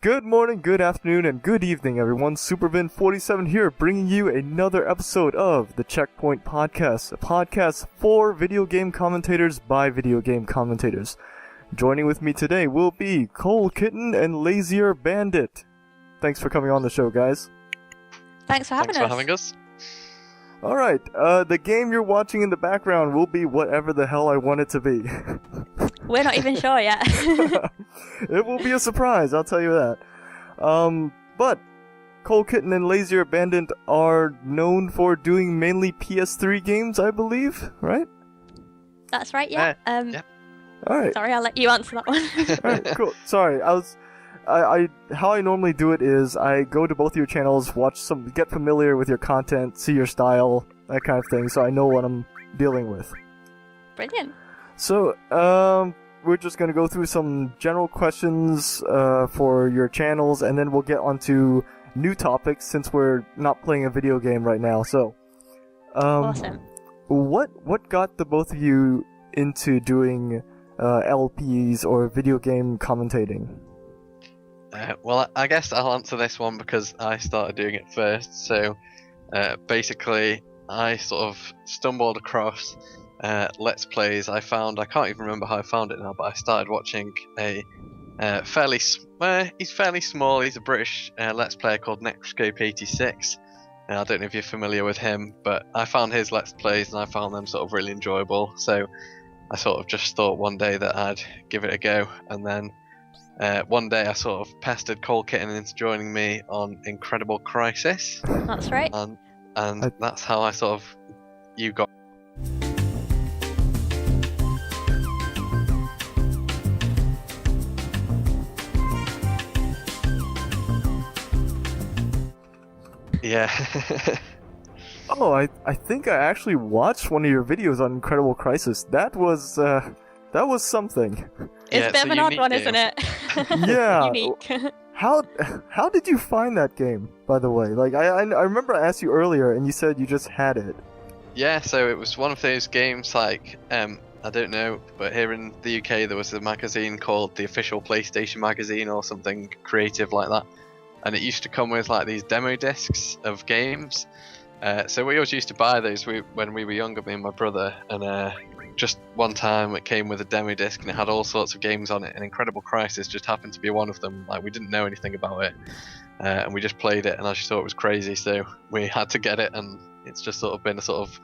Good morning, good afternoon, and good evening, everyone. Supervin47 here, bringing you another episode of the Checkpoint Podcast, a podcast for video game commentators by video game commentators. Joining with me today will be Kohl Kitten and Lazier Bandit. Thanks for coming on the show, guys. Thanks for having us. Alright, the game you're watching in the background will be whatever the hell I want it to be. We're not even sure yet. It will be a surprise, I'll tell you that. But Kohl Kitten and Lazier Bandit are known for doing mainly PS3 games, I believe, right? That's right, yeah. Yeah. Alright. Sorry, I'll let you answer that one. Alright, cool. Sorry, how I normally do it is I go to both of your channels, get familiar with your content, see your style, that kind of thing, so I know what I'm dealing with. Brilliant. So, we're just gonna go through some general questions for your channels, and then we'll get onto new topics since we're not playing a video game right now. So, Awesome. What got the both of you into doing LPs or video game commentating? Well, I guess I'll answer this one because I started doing it first. So, basically, I sort of stumbled across Let's Plays. I can't even remember how I found it now, but I started watching a he's fairly small, he's a British Let's Player called Netscope86. I don't know if you're familiar with him, but I found his Let's Plays and I found them sort of really enjoyable. So, I sort of just thought one day that I'd give it a go, and then one day I sort of pestered Kohl Kitten into joining me on Incredible Crisis. That's right. And that's how I sort of... You got... Yeah. Oh, I think I actually watched one of your videos on Incredible Crisis. That was something. It's a bit of an odd one, isn't it? Yeah. Unique. How did you find that game, by the way? Like, I remember I asked you earlier, and you said you just had it. Yeah, so it was one of those games like, I don't know, but here in the UK there was a magazine called the Official PlayStation Magazine or something creative like that. And it used to come with like these demo discs of games. So we always used to buy those when we were younger, me and my brother, and just one time it came with a demo disc and it had all sorts of games on it, and Incredible Crisis just happened to be one of them. Like, we didn't know anything about it, and we just played it, and I just thought it was crazy, so we had to get it, and it's just sort of been a sort of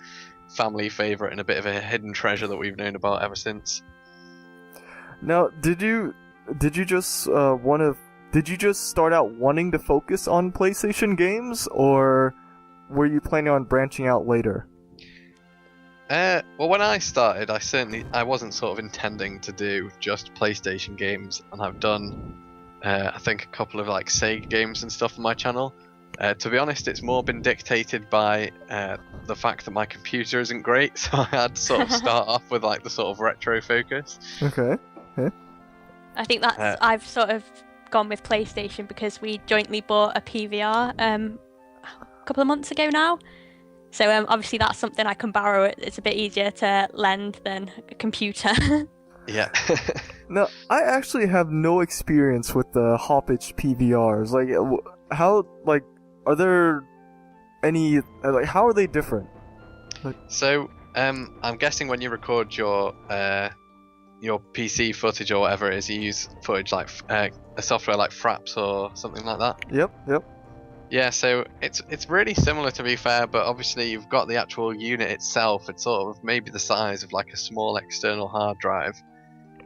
family favourite and a bit of a hidden treasure that we've known about ever since. Now, did you just start out wanting to focus on PlayStation games, or were you planning on branching out later? Well, when I started, I wasn't sort of intending to do just PlayStation games, and I've done, I think, a couple of like Sega games and stuff on my channel. To be honest, it's more been dictated by the fact that my computer isn't great, so I had to sort of start off with like the sort of retro focus. Okay. Yeah. I think that's... I've sort of gone with PlayStation because we jointly bought a PVR a couple of months ago now. So obviously that's something I can borrow. It's a bit easier to lend than a computer. Yeah. Now, I actually have no experience with the Hoppage PVRs. Like, how, like, are there any, like, how are they different? Like... So, I'm guessing when you record your PC footage or whatever it is, you use footage like a software like Fraps or something like that. Yep. Yeah, so it's really similar, to be fair, but obviously you've got the actual unit itself. It's sort of maybe the size of like a small external hard drive,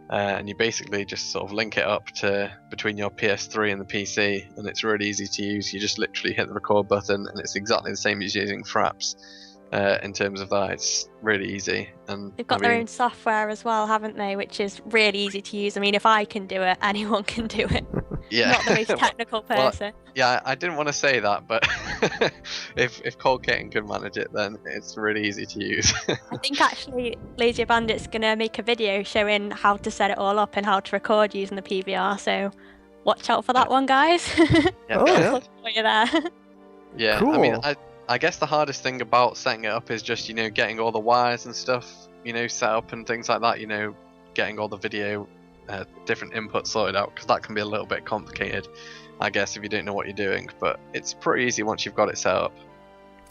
and you basically just sort of link it up to between your PS3 and the PC, and it's really easy to use. You just literally hit the record button, and it's exactly the same as using Fraps. In terms of that, it's really easy. And they've got their own software as well, haven't they? Which is really easy to use. I mean, if I can do it, anyone can do it. Yeah. Not the most technical person. Well, yeah, I didn't want to say that, but if Kohl Kitten can manage it, then it's really easy to use. I think actually Lazier Bandit's going to make a video showing how to set it all up and how to record using the PVR, so watch out for that one, guys. Yeah. Oh, yeah. You're there. Yeah, Cool. I mean, I guess the hardest thing about setting it up is just, getting all the wires and stuff, set up and things like that, getting all the video different inputs sorted out, because that can be a little bit complicated, I guess, if you don't know what you're doing. But it's pretty easy once you've got it set up.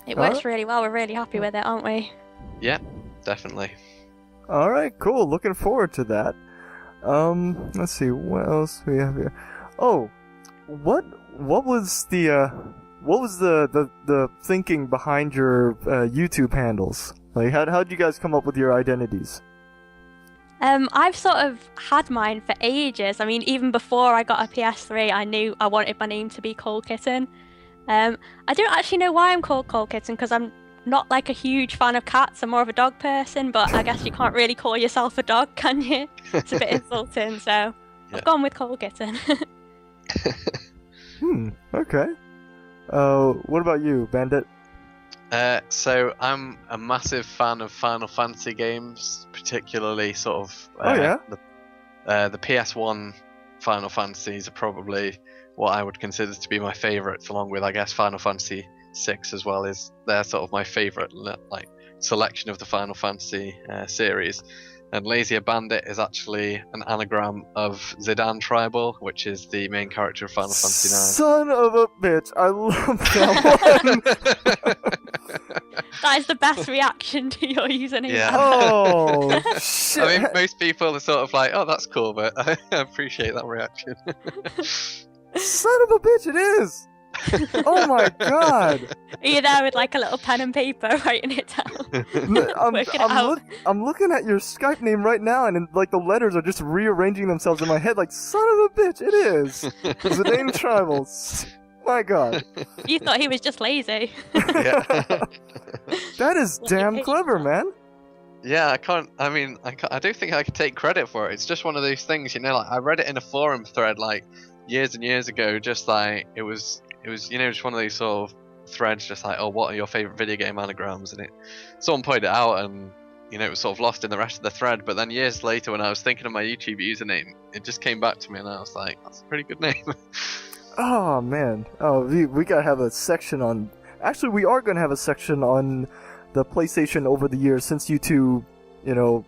It works really well. We're really happy with it, aren't we? Yeah, definitely. All right, cool. Looking forward to that. Let's see what else we have here. Oh, what was the thinking behind your YouTube handles? Like, how'd you guys come up with your identities? I've sort of had mine for ages. I mean, even before I got a PS3, I knew I wanted my name to be Kohl Kitten. I don't actually know why I'm called Kohl Kitten, because I'm not like a huge fan of cats. I'm more of a dog person, but I guess you can't really call yourself a dog, can you? It's a bit insulting, so I've gone with Kohl Kitten. Okay. What about you, Bandit? So I'm a massive fan of Final Fantasy games, particularly sort of the PS1 Final Fantasies are probably what I would consider to be my favourites, along with, I guess, Final Fantasy 6 as well. They're sort of my favourite like selection of the Final Fantasy series. And Lazier Bandit is actually an anagram of Zidane Tribal, which is the main character of Final Fantasy 9. Son of a bitch! I love that one. That is the best reaction to your username. Yeah. Oh shit! I mean, most people are sort of like, "Oh, that's cool," but I appreciate that reaction. Son of a bitch! It is. Oh my god! Are you there with like a little pen and paper writing it down? I'm looking at your Skype name right now, and like the letters are just rearranging themselves in my head. Like, son of a bitch! It is. Zidane Tribal. My god. You thought he was just lazy. Yeah. That is damn clever, man. Yeah, I don't think I can take credit for it. It's just one of those things, you know. Like, I read it in a forum thread like years and years ago. Just like it was, you know, just one of these sort of threads, just like, oh, what are your favorite video game anagrams? And someone pointed it out, and you know, it was sort of lost in the rest of the thread. But then years later, when I was thinking of my YouTube username, it just came back to me, and I was like, that's a pretty good name. Oh man, we gotta have a section on. Actually, we are gonna have a section on the PlayStation over the years, since you two, you know,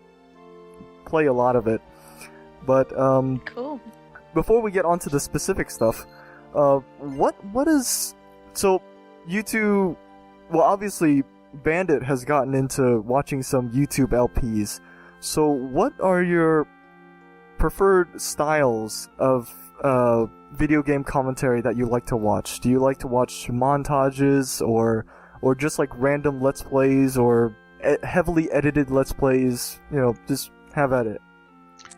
play a lot of it. But cool. Before we get onto the specific stuff, what is, so you two, well, obviously Bandit has gotten into watching some YouTube LPs. So what are your preferred styles of video game commentary that you like to watch? Do you like to watch montages, or just like random Let's Plays, or heavily edited Let's Plays? You know, just have at it.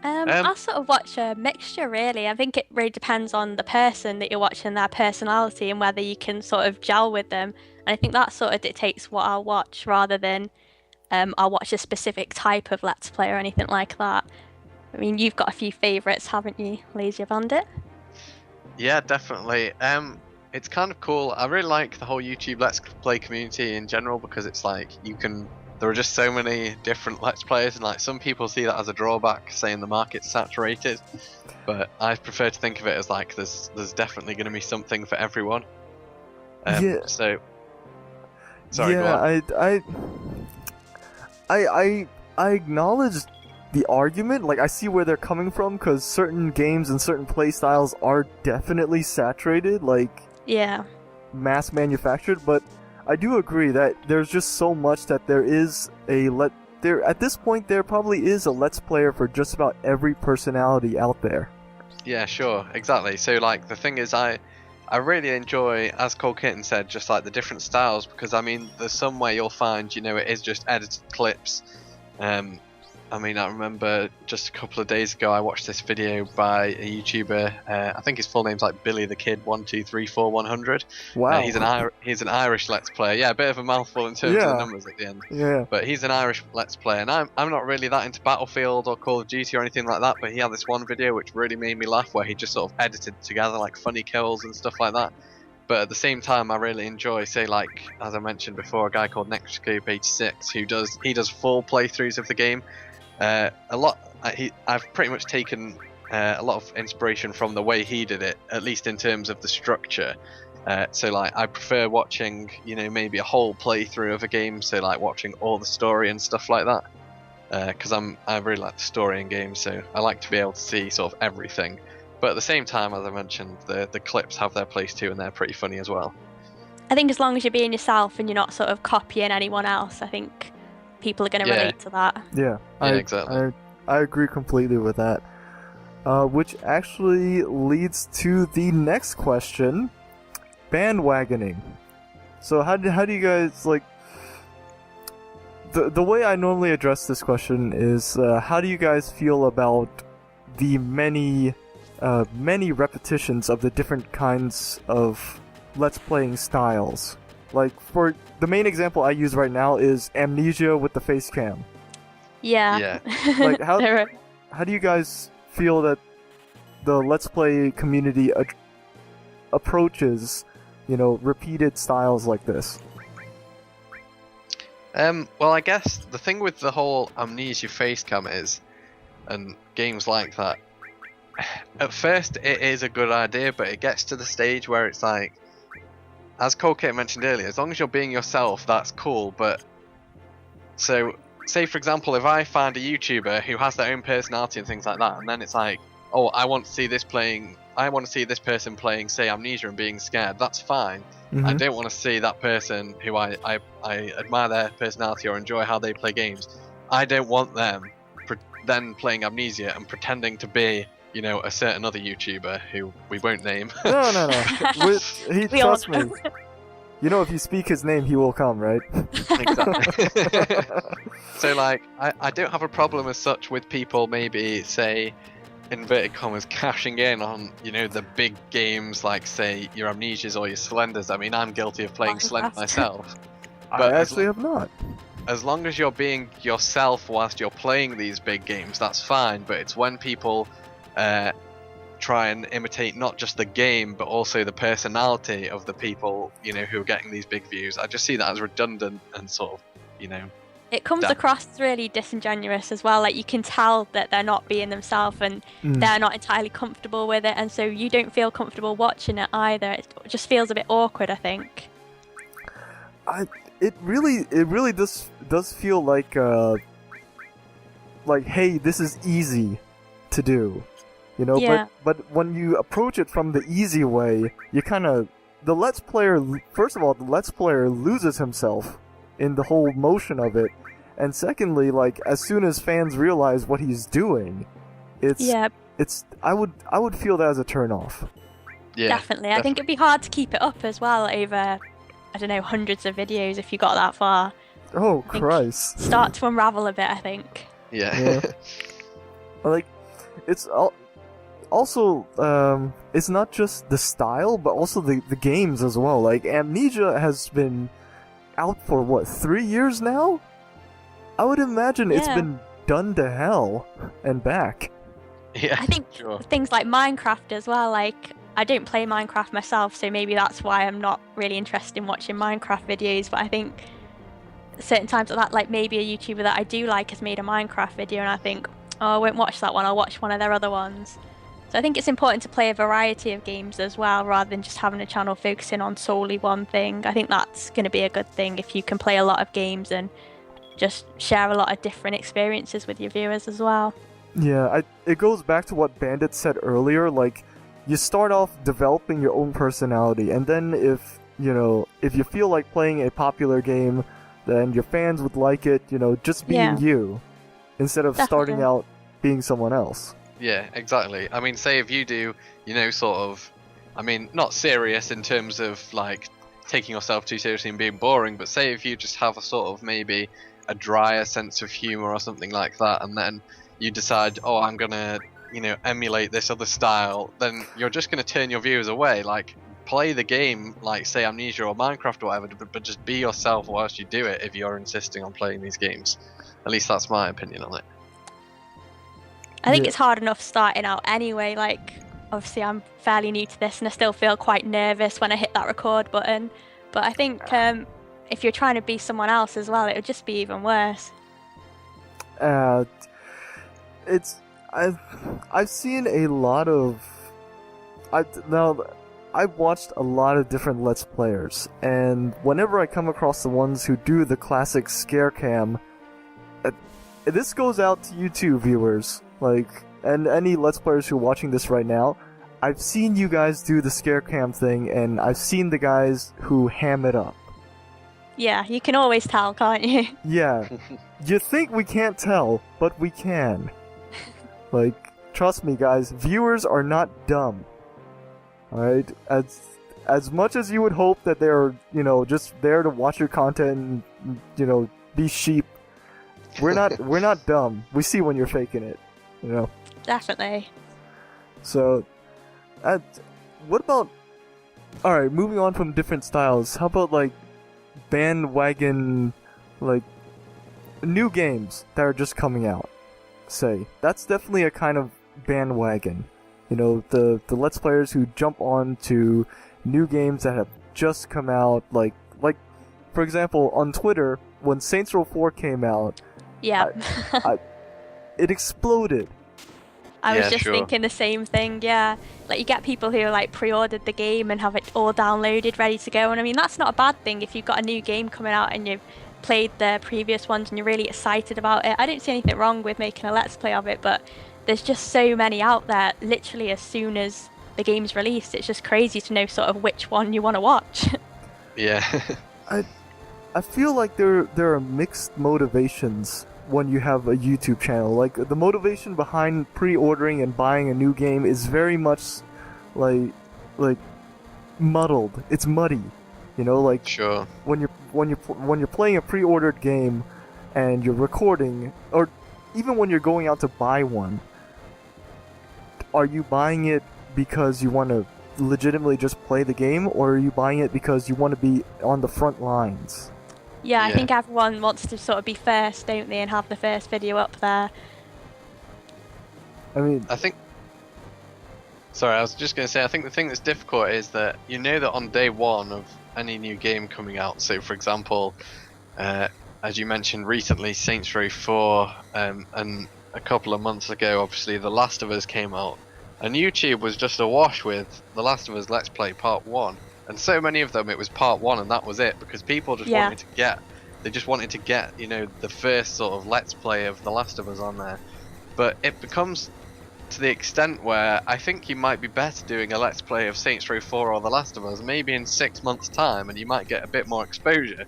I sort of watch a mixture, really. I think it really depends on the person that you're watching, their personality, and whether you can sort of gel with them. And I think that sort of dictates what I'll watch, rather than I'll watch a specific type of Let's Play or anything like that. I mean, you've got a few favourites, haven't you, Lazier Bandit? Yeah, definitely. It's kind of cool. I really like the whole YouTube Let's Play community in general, because it's like there are just so many different Let's Players, and like some people see that as a drawback, saying the market's saturated. But I prefer to think of it as like there's definitely going to be something for everyone. Yeah. So. Sorry. Yeah, go on. I acknowledge the argument. Like, I see where they're coming from, because certain games and certain play styles are definitely saturated, like, yeah, mass manufactured. But I do agree that there's just so much that there is at this point there probably is a Let's Player for just about every personality out there. Yeah, sure, exactly. So like the thing is, I really enjoy, as Kohl Kitten said, just like the different styles, because I mean there's some where you'll find, you know, it is just edited clips. I mean, I remember just a couple of days ago I watched this video by a YouTuber. I think his full name's like Billy the Kid 1234 Wow. He's an Irish Let's Player. Yeah, a bit of a mouthful in terms of the numbers at the end. Yeah. But he's an Irish Let's Player, and I'm not really that into Battlefield or Call of Duty or anything like that. But he had this one video which really made me laugh, where he just sort of edited together like funny kills and stuff like that. But at the same time, I really enjoy, say, like as I mentioned before, a guy called Nextscope86 who does full playthroughs of the game. I've pretty much taken a lot of inspiration from the way he did it, at least in terms of the structure. So like I prefer watching, you know, maybe a whole playthrough of a game, so like watching all the story and stuff like that. because I really like the story in games, so I like to be able to see sort of everything. But at the same time, as I mentioned, the clips have their place too, and they're pretty funny as well. I think as long as you're being yourself and you're not sort of copying anyone else, I think people are going to relate to that. Yeah, exactly. I agree completely with that. Which actually leads to the next question: bandwagoning. So how do you guys like? The way I normally address this question is, how do you guys feel about the many repetitions of the different kinds of Let's Playing styles? Like, for the main example I use right now is Amnesia with the face cam. Yeah. Like, how do you guys feel that the Let's Play community approaches, repeated styles like this? Well, I guess the thing with the whole Amnesia face cam is, and games like that, at first it is a good idea, but it gets to the stage where it's like, as Kohl Kitten mentioned earlier, as long as you're being yourself, that's cool. But so, say for example, if I find a YouTuber who has their own personality and things like that, and then it's like, oh, I want to see this person playing, say, Amnesia and being scared. That's fine. Mm-hmm. I don't want to see that person who I admire their personality or enjoy how they play games. I don't want them then playing Amnesia and pretending to be, a certain other YouTuber who we won't name. No. Trust me. If you speak his name, he will come, right? Exactly. So, like, I don't have a problem as such with people maybe, say, inverted commas, cashing in on, the big games like, say, your Amnesias or your Slenders. I mean, I'm guilty of playing Slender myself. But I actually have not. As long as you're being yourself whilst you're playing these big games, that's fine. But it's when people try and imitate not just the game, but also the personality of the people, who are getting these big views. I just see that as redundant and sort of, It comes across really disingenuous as well. Like, you can tell that they're not being themselves and they're not entirely comfortable with it, and so you don't feel comfortable watching it either. It just feels a bit awkward, I think. It really does feel like hey, this is easy to do, Yeah. But when you approach it from the easy way, you kind of first of all, the Let's Player loses himself in the whole motion of it, and secondly, like, as soon as fans realize what he's doing, I would feel that as a turn off. Yeah, definitely. I think it'd be hard to keep it up as well over, I don't know, hundreds of videos if you got that far. Oh, Christ. Start to unravel a bit, I think. Yeah. Like, it's also, it's not just the style, but also the games as well. Like, Amnesia has been out for, 3 years now? I would imagine it's been done to hell and back. Yeah, I think things like Minecraft as well, like, I don't play Minecraft myself, so maybe that's why I'm not really interested in watching Minecraft videos, but I think certain times like maybe a YouTuber that I do like has made a Minecraft video and I think, oh, I won't watch that one, I'll watch one of their other ones. So I think it's important to play a variety of games as well, rather than just having a channel focusing on solely one thing. I think that's going to be a good thing if you can play a lot of games and just share a lot of different experiences with your viewers as well. Yeah, it goes back to what Bandit said earlier, like, you start off developing your own personality, and then if you feel like playing a popular game, then your fans would like it, just being you, instead of starting out being someone else. Yeah, exactly. I mean, say if you do, sort of, I mean, not serious in terms of, like, taking yourself too seriously and being boring, but say if you just have a sort of maybe a drier sense of humor or something like that, and then you decide, oh, I'm gonna, emulate this other style, then you're just gonna turn your viewers away. Like, play the game, like, say, Amnesia or Minecraft or whatever, but just be yourself whilst you do it if you're insisting on playing these games. At least that's my opinion on it. I think it's hard enough starting out anyway. Like, obviously I'm fairly new to this and I still feel quite nervous when I hit that record button. But I think if you're trying to be someone else as well, it would just be even worse. I've seen a lot of... I've watched a lot of different Let's Players, and whenever I come across the ones who do the classic scare cam, this goes out to you too, viewers. Like, and any Let's Players who are watching this right now. I've seen you guys do the scare cam thing, and I've seen the guys who ham it up. Yeah, you can always tell, can't you? Yeah. You think we can't tell, but we can. Like, trust me, guys, viewers are not dumb. Alright? As much as you would hope that they're, just there to watch your content and, be sheep, we're not dumb. We see when you're faking it, Definitely. So, what about... Alright, moving on from different styles, how about, like, bandwagon, like, new games that are just coming out, say. That's definitely a kind of bandwagon. The Let's Players who jump on to new games that have just come out, like, for example, on Twitter, when Saints Row 4 came out, Yeah. it exploded. I was just thinking the same thing, yeah. Like, you get people who, like, pre-ordered the game and have it all downloaded, ready to go. And I mean, that's not a bad thing if you've got a new game coming out and you've played the previous ones and you're really excited about it. I don't see anything wrong with making a Let's Play of it, but there's just so many out there, literally as soon as the game's released. It's just crazy to know sort of which one you want to watch. Yeah. I feel like there are mixed motivations when you have a YouTube channel. Like, the motivation behind pre-ordering and buying a new game is very much like muddled. It's muddy, like Sure. when you're playing a pre-ordered game and you're recording, or even when you're going out to buy one, are you buying it because you want to legitimately just play the game, or are you buying it because you want to be on the front lines? Yeah, I think everyone wants to sort of be first, don't they, and have the first video up there. I mean... Sorry, I was just going to say, I think the thing that's difficult is that that on day one of any new game coming out, so for example, as you mentioned recently, Saints Row 4, and a couple of months ago, obviously, The Last of Us came out, and YouTube was just awash with The Last of Us Let's Play Part 1. And so many of them, it was part 1 and that was it, because people just wanted to get, the first sort of Let's Play of The Last of Us on there. But it becomes to the extent where I think you might be better doing a Let's Play of Saints Row 4 or The Last of Us maybe in 6 months' time, and you might get a bit more exposure.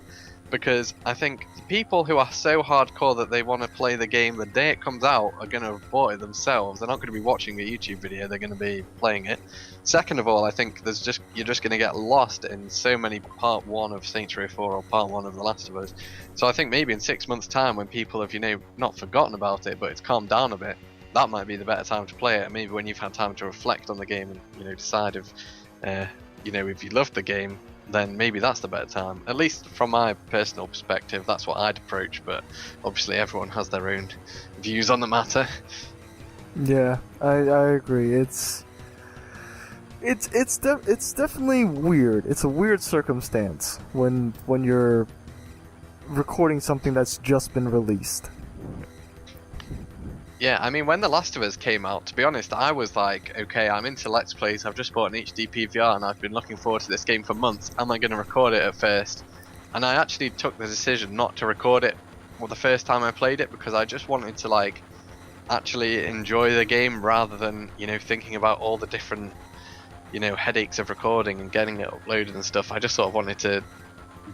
Because I think the people who are so hardcore that they want to play the game the day it comes out are going to have bought it themselves. They're not going to be watching a YouTube video, they're going to be playing it. Second of all, I think you're just going to get lost in so many part 1 of Saints Row 4 or part 1 of The Last of Us. So I think maybe in 6 months' time, when people have, not forgotten about it, but it's calmed down a bit, that might be the better time to play it. And maybe when you've had time to reflect on the game and, decide if you loved the game, then maybe that's the better time. At least from my personal perspective, that's what I'd approach, but obviously everyone has their own views on the matter. Yeah, I agree. It's definitely weird. It's a weird circumstance when you're recording something that's just been released. Yeah, I mean, when The Last of Us came out, to be honest, I was like, okay, I'm into Let's Plays, I've just bought an HD PVR and I've been looking forward to this game for months. Am I going to record it at first? And I actually took the decision not to record it the first time I played it, because I just wanted to, actually enjoy the game rather than, thinking about all the different, headaches of recording and getting it uploaded and stuff. I just sort of wanted to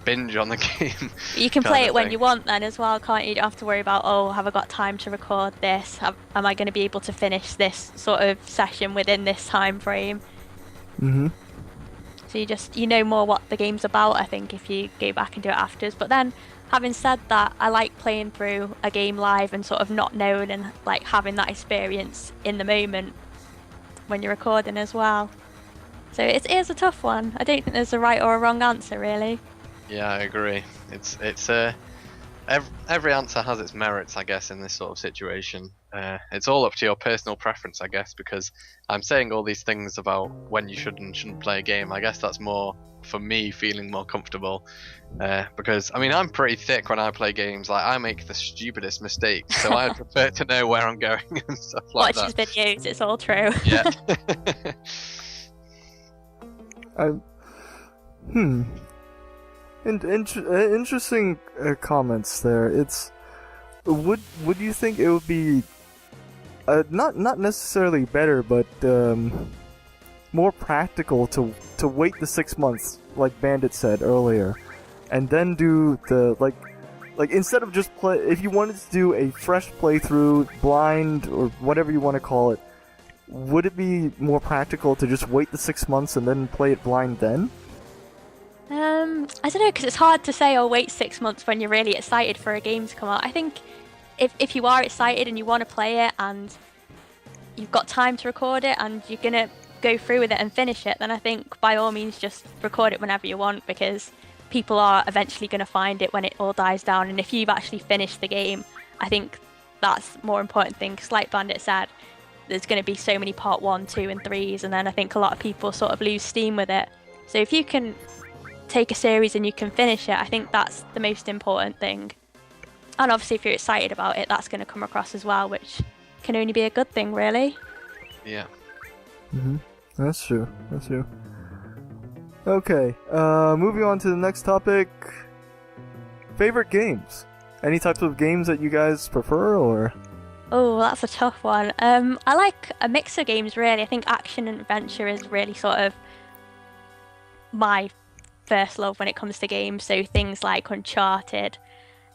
binge on the game. You can play it when you want then as well, can't you? You don't have to worry about, have I got time to record this? Am I going to be able to finish this sort of session within this time frame? Mm-hmm. So you just, more what the game's about, I think, if you go back and do it afterwards. But then, having said that, I like playing through a game live and sort of not knowing and having that experience in the moment when you're recording as well. So it is a tough one. I don't think there's a right or a wrong answer, really. Yeah, I agree. It's every answer has its merits, I guess, in this sort of situation. It's all up to your personal preference, I guess, because I'm saying all these things about when you should and shouldn't play a game. I guess that's more for me feeling more comfortable, because I mean, I'm pretty thick when I play games. I make the stupidest mistakes, so I prefer to know where I'm going and stuff like that. Watch his videos, it's all true. Yeah. Interesting comments there. would you think it would be not necessarily better, but more practical to wait the 6 months, like Bandit said earlier, and then do the like instead of just play, if you wanted to do a fresh playthrough, blind or whatever you want to call it, would it be more practical to just wait the 6 months and then play it blind then? I don't know, because it's hard to say, wait 6 months when you're really excited for a game to come out. I think if you are excited and you want to play it and you've got time to record it and you're going to go through with it and finish it, then I think by all means just record it whenever you want, because people are eventually going to find it when it all dies down. And if you've actually finished the game, I think that's the more important thing, because like Bandit said, there's going to be so many part 1, 2 and 3s, and then I think a lot of people sort of lose steam with it. So if you can take a series and you can finish it, I think that's the most important thing. And obviously if you're excited about it, that's going to come across as well, which can only be a good thing, really. Yeah. That's true. Okay, moving on to the next topic. Favorite games? Any types of games that you guys prefer, or? Oh, that's a tough one. I like a mix of games, really. I think action and adventure is really sort of my first love when it comes to games, so things like Uncharted.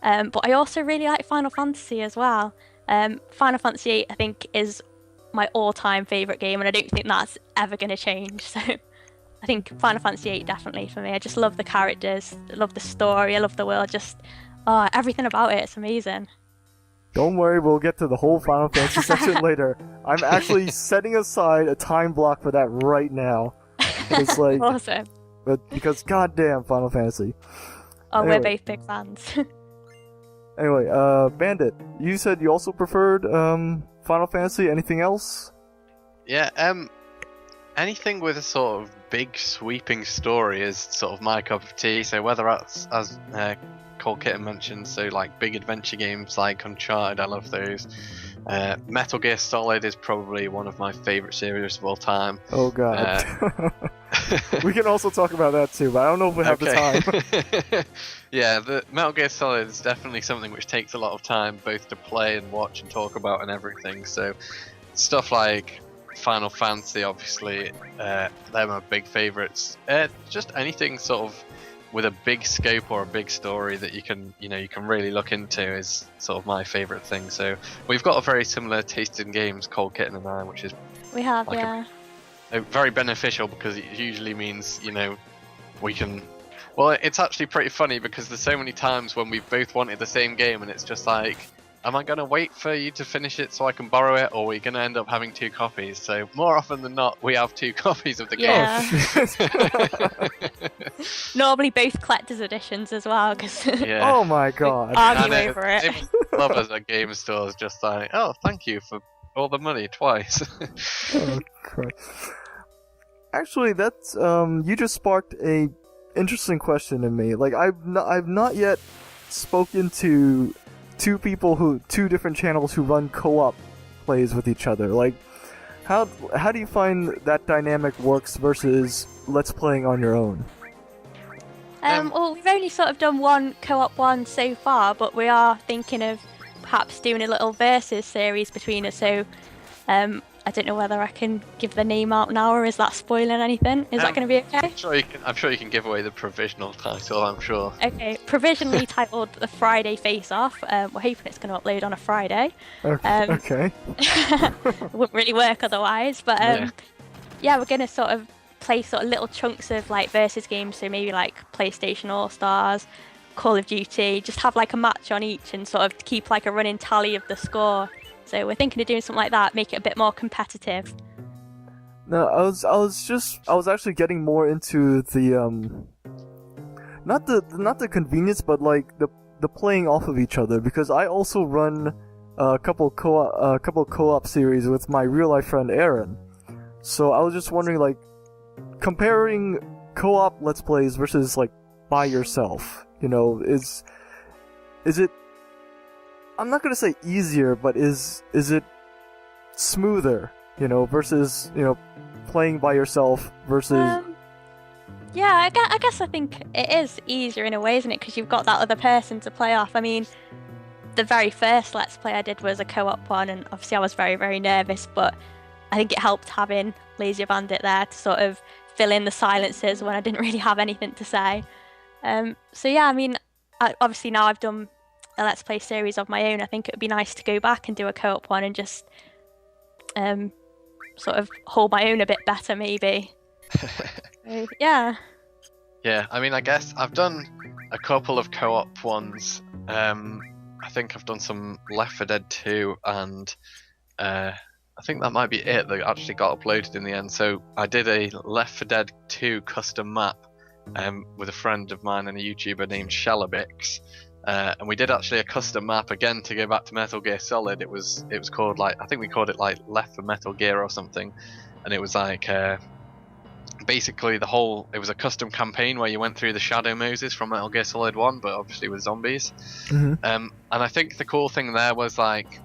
But I also really like Final Fantasy as well. Final Fantasy 8, I think, is my all-time favourite game, and I don't think that's ever going to change. So I think Final Fantasy 8 definitely for me. I just love the characters, I love the story, I love the world, just everything about it. It's amazing. Don't worry, we'll get to the whole Final Fantasy section later. I'm actually setting aside a time block for that right now. It's like awesome. But because goddamn Final Fantasy. Oh, anyway. We're both big fans. Anyway, Bandit, you said you also preferred Final Fantasy. Anything else? Yeah, anything with a sort of big sweeping story is sort of my cup of tea. So whether that's, as Kohl Kitten mentioned, so like big adventure games like Uncharted, I love those. Metal Gear Solid is probably one of my favourite series of all time. Oh god. We can also talk about that too, but I don't know if we have the time. Yeah, the Metal Gear Solid is definitely something which takes a lot of time, both to play and watch and talk about and everything. So stuff like Final Fantasy, obviously, they're my big favourites. Just anything sort of with a big scope or a big story that you can really look into is sort of my favourite thing. So we've got a very similar taste in games, Kohl Kitten and I, which is we have, like yeah. Very beneficial, because it usually means we can. Well, it's actually pretty funny because there's so many times when we've both wanted the same game and it's just like, am I going to wait for you to finish it so I can borrow it, or are we going to end up having 2 copies? So more often than not, we have 2 copies of the game. Normally both collector's editions as well, because oh my god, argue over it. Lovers at game stores just like, oh, thank you for all the money twice. Oh, Christ. Actually, that's you just sparked a interesting question in me. Like I've not yet spoken to two different channels who run co-op plays with each other. Like how do you find that dynamic works versus let's playing on your own? Well, we've only sort of done one co-op one so far, but we are thinking of perhaps doing a little versus series between us. So I don't know whether I can give the name out now, or is that spoiling anything? Is that going to be okay? I'm sure you can give away the provisional title, I'm sure. Okay, provisionally titled The Friday Face Off. We're hoping it's going to upload on a Friday. Okay. Wouldn't really work otherwise, but yeah, we're going to sort of play sort of little chunks of like versus games, so maybe like PlayStation All-Stars, Call of Duty, just have like a match on each and sort of keep like a running tally of the score. So we're thinking of doing something like that, make it a bit more competitive. No, I was actually getting more into the not the convenience, but like the playing off of each other, because I also run a couple co-op series with my real life friend Aaron. So I was just wondering, like, comparing co-op let's plays versus like by yourself, is it, I'm not gonna say easier, but is it smoother, versus playing by yourself versus yeah, I guess I think it is easier in a way, isn't it, because you've got that other person to play off. I mean, the very first Let's Play I did was a co-op one, and obviously I was very, very nervous, but I think it helped having Lazier Bandit there to sort of fill in the silences when I didn't really have anything to say. So yeah, I mean, obviously now I've done a Let's Play series of my own, I think it would be nice to go back and do a co-op one and just sort of hold my own a bit better, maybe. So, yeah. Yeah, I mean, I guess I've done a couple of co-op ones. I think I've done some Left 4 Dead 2, and I think that might be it that actually got uploaded in the end. So I did a Left 4 Dead 2 custom map with a friend of mine and a YouTuber named Shellabix. And we did actually a custom map again to go back to Metal Gear Solid. It was called, like, I think we called it like Left for Metal Gear or something, and it was like basically it was a custom campaign where you went through the Shadow Moses from Metal Gear Solid 1, but obviously with zombies. Mm-hmm. And I think the cool thing there was, like,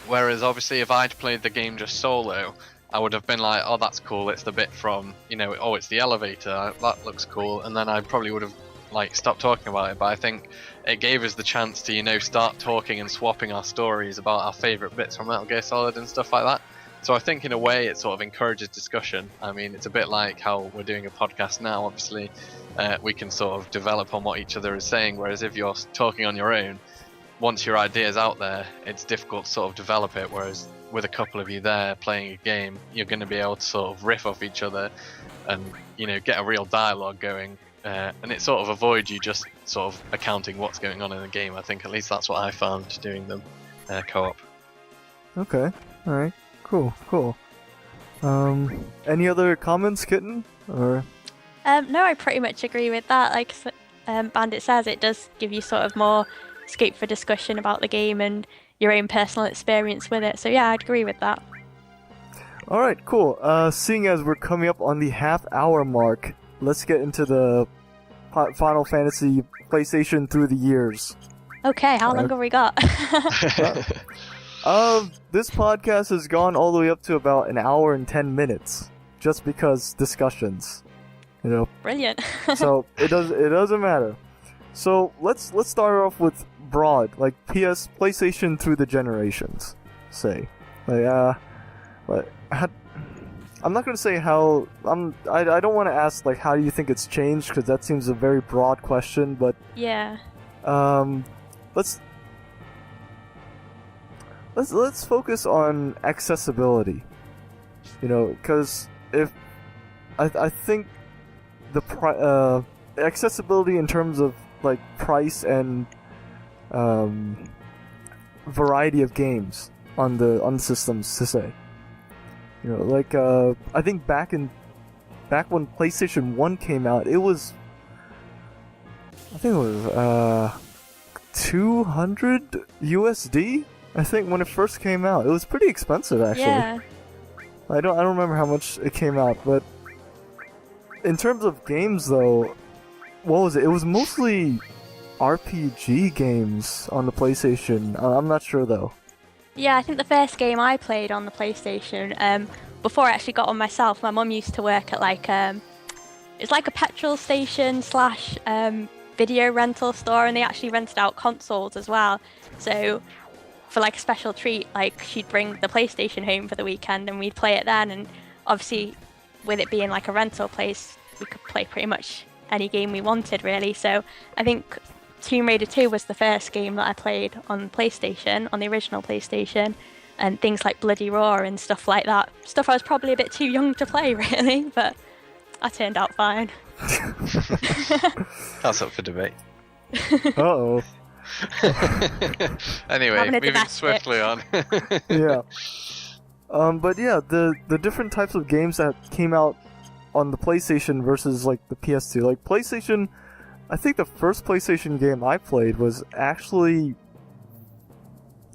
whereas obviously if I'd played the game just solo, I would have been like, oh, that's cool, it's the bit from, oh, it's the elevator, that looks cool, and then I probably would have like stopped talking about it. But I think it gave us the chance to start talking and swapping our stories about our favourite bits from Metal Gear Solid and stuff like that. So I think in a way it sort of encourages discussion. I mean, it's a bit like how we're doing a podcast now. Obviously we can sort of develop on what each other is saying, whereas if you're talking on your own, once your idea's out there, it's difficult to sort of develop it, whereas with a couple of you there playing a game, you're going to be able to sort of riff off each other and get a real dialogue going. And it sort of avoids you just sort of accounting what's going on in the game. I think at least that's what I found doing them co-op. Okay, alright, cool. Any other comments, Kitten? Or No, I pretty much agree with that. Like Bandit says, it does give you sort of more scope for discussion about the game and your own personal experience with it. So yeah, I'd agree with that. Alright, cool. Seeing as we're coming up on the half-hour mark, let's get into the Final Fantasy PlayStation through the years. Okay, how long have we got? This podcast has gone all the way up to about an hour and 10 minutes, just because discussions, Brilliant. So it doesn't matter. So let's start off with broad, like PlayStation through the generations, say. I'm not gonna say how. I don't want to ask like how do you think it's changed, because that seems a very broad question. But yeah. Let's focus on accessibility. Because if I think the accessibility in terms of like price and variety of games on the systems, to say. I think back when PlayStation 1 came out, I think it was 200 USD. I think when it first came out, it was pretty expensive actually. Yeah. I don't remember how much it came out, but in terms of games though, what was it? It was mostly RPG games on the PlayStation. I'm not sure though. Yeah, I think the first game I played on the PlayStation, before I actually got on myself, my mum used to work at it's like a petrol station / video rental store, and they actually rented out consoles as well. So for like a special treat, like she'd bring the PlayStation home for the weekend and we'd play it then. And obviously with it being like a rental place, we could play pretty much any game we wanted really. So I think Tomb Raider 2 was the first game that I played on PlayStation, on the original PlayStation, and things like Bloody Roar and stuff like that. Stuff I was probably a bit too young to play, really, but I turned out fine. That's up for debate. Uh-oh. Anyway, moving swiftly on. Yeah. But yeah, the different types of games that came out on the PlayStation versus like the PS2. Like PlayStation, I think the first PlayStation game I played was actually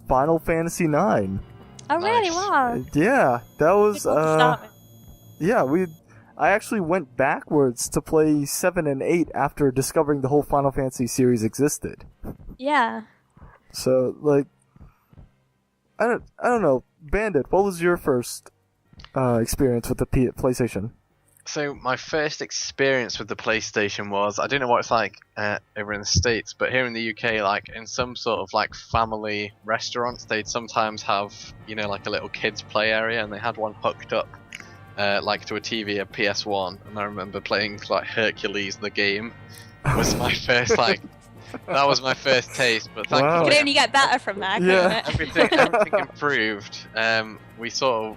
Final Fantasy IX. Oh really? Nice. Wow. Yeah, that was Cool to start with. yeah, I actually went backwards to play 7 and 8 after discovering the whole Final Fantasy series existed. Yeah. So like I don't know, Bandit, what was your first experience with the PlayStation? So my first experience with the PlayStation was, I don't know what it's like over in the States, but here in the UK, like in some sort of like family restaurants, they'd sometimes have, you know, like a little kids play area, and they had one hooked up like to a TV, a PS1, and I remember playing like Hercules the game. Was my first like that was my first taste, but thankfully You can only get better from that, Yeah. couldn't it? everything improved.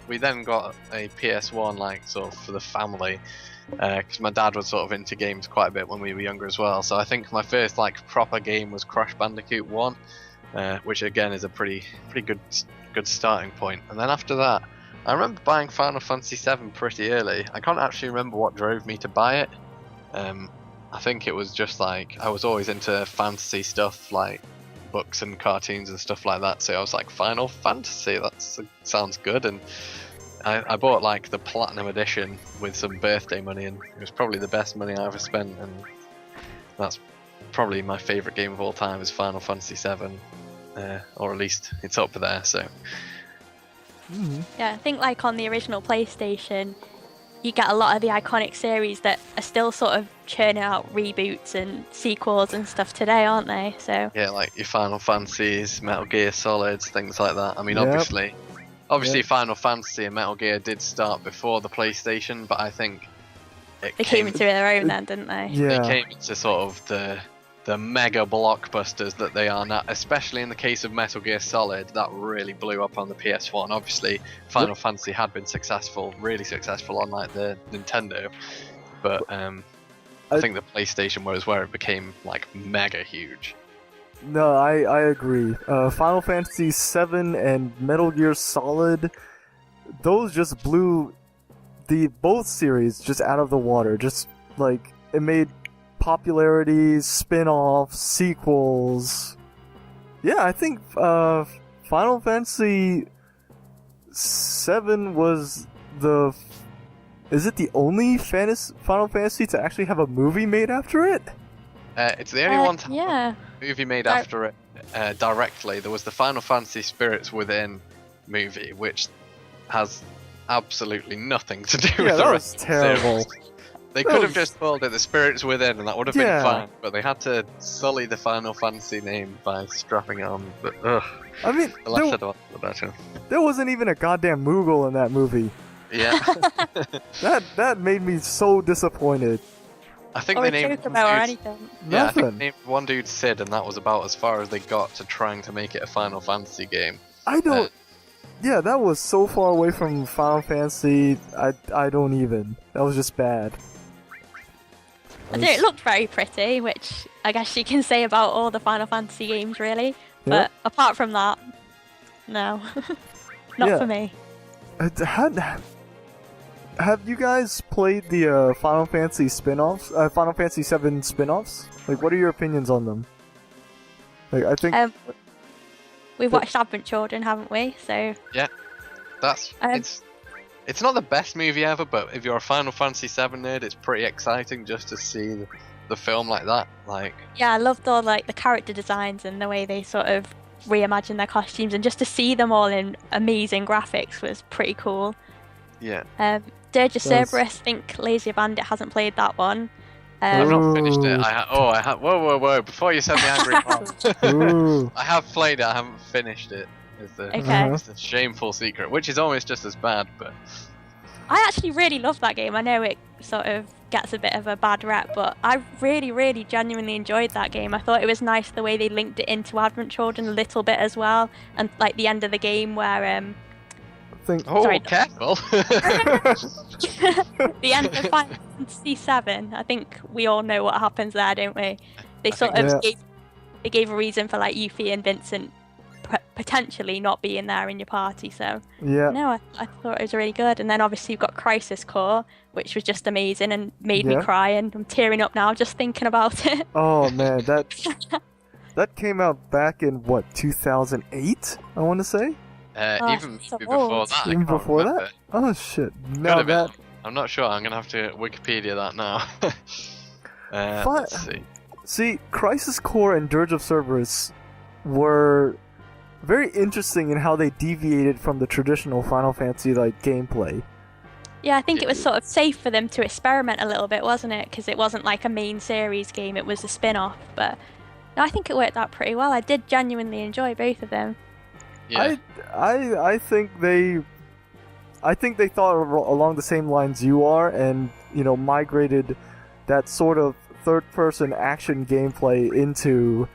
We then got a PS1 like sort of for the family, because my dad was sort of into games quite a bit when we were younger as well. So I think my first like proper game was Crash Bandicoot 1, which again is a pretty good starting point. And then after that, I remember buying Final Fantasy VII pretty early. I can't actually remember what drove me to buy it. I think it was just like I was always into fantasy stuff, like books and cartoons and stuff like that. So I was like, Final Fantasy, that sounds good. And I bought like the Platinum Edition with some birthday money, and it was probably the best money I ever spent. And that's probably my favourite game of all time is Final Fantasy VII, or at least it's up there. So Yeah, I think like on the original PlayStation, you get a lot of the iconic series that are still sort of churning out reboots and sequels and stuff today, aren't they? So yeah, like your Final Fantasies, Metal Gear Solids, things like that. I mean, Yep. obviously, Yep. Final Fantasy and Metal Gear did start before the PlayStation, but I think they came into their own then, didn't they? they Yeah. came into sort of the mega blockbusters that they are now, especially in the case of Metal Gear Solid. That really blew up on the PS1. Obviously, Final Fantasy had been really successful on like the Nintendo, but I think the PlayStation was where it became like mega huge. No, I agree. Final Fantasy VII and Metal Gear Solid, those just blew both series just out of the water. Just like it made popularity, spin-offs, sequels. Yeah, I think Final Fantasy VII was is it the only Final Fantasy to actually have a movie made after it? It's the only one to have Yeah. a movie made after it directly. There was the Final Fantasy Spirits Within movie, which has absolutely nothing to do Yeah, with the that rest was of the series. terrible. They That could have was- just called it The Spirits Within, and that would have Yeah. been fine, but they had to sully the Final Fantasy name by strapping it on. But ugh, I mean, the less said about it, the better. there wasn't even a goddamn Moogle in that movie. Yeah. That made me so disappointed. I think Or they a named Chocobo or one dude- anything. Yeah, I think Nothing. they named one dude Sid, and that was about as far as they got to trying to make it a Final Fantasy game. I don't. Yeah, that was so far away from Final Fantasy. I don't even. That was just bad. I don't, it looked very pretty, which I guess you can say about all the Final Fantasy games, really. But apart from that, no. Not Yeah. for me. Have you guys played the Final Fantasy spin-offs? Final Fantasy VII spin-offs? Like, what are your opinions on them? Like, I think We've watched Advent Children, haven't we? So That's Um, it's not the best movie ever, but if you're a Final Fantasy VII nerd, it's pretty exciting just to see the film like that. Like, yeah, I loved all like the character designs and the way they sort of reimagine their costumes, and just to see them all in amazing graphics was pretty cool. yeah, Dirge of That's- Cerberus, I think Lazier Bandit hasn't played that one. I've not finished it. Ooh. Whoa! Before you said the angry part, Ooh. I have played it. I haven't finished it. Okay. It's a shameful secret, which is almost just as bad. But I actually really love that game. I know it sort of gets a bit of a bad rep, but I really, really genuinely enjoyed that game. I thought it was nice the way they linked it into Advent Children a little bit as well, and like the end of the game where Think. Sorry. careful! the end of Final Fantasy VII. I think we all know what happens there, don't we? They I sort think of gave a reason for like Yuffie and Vincent potentially not being there in your party. So Yeah. no, I thought it was really good. And then obviously you've got Crisis Core, which was just amazing and made me Yeah. cry, and I'm tearing up now just thinking about it. Oh man, that came out back in what 2008? I want to say. Even so before old. that, I Even can't before remember. that? Oh shit! Could No, have been. that I'm not sure. I'm gonna have to Wikipedia that now. Let's see. See, Crisis Core and Dirge of Cerberus were very interesting in how they deviated from the traditional Final Fantasy like gameplay. Yeah, I think it was sort of safe for them to experiment a little bit, wasn't it? Because it wasn't like a main series game, it was a spin-off. But no, I think it worked out pretty well. I did genuinely enjoy both of them. Yeah. I think they thought along the same lines you are, and migrated that sort of third-person action gameplay into,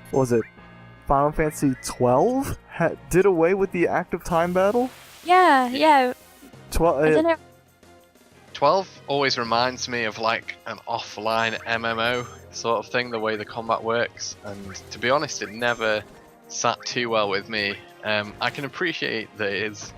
what was it, Final Fantasy 12? Did away with the active time battle? Yeah. 12 always reminds me of like an offline MMO sort of thing, the way the combat works, and to be honest, it never sat too well with me. I can appreciate that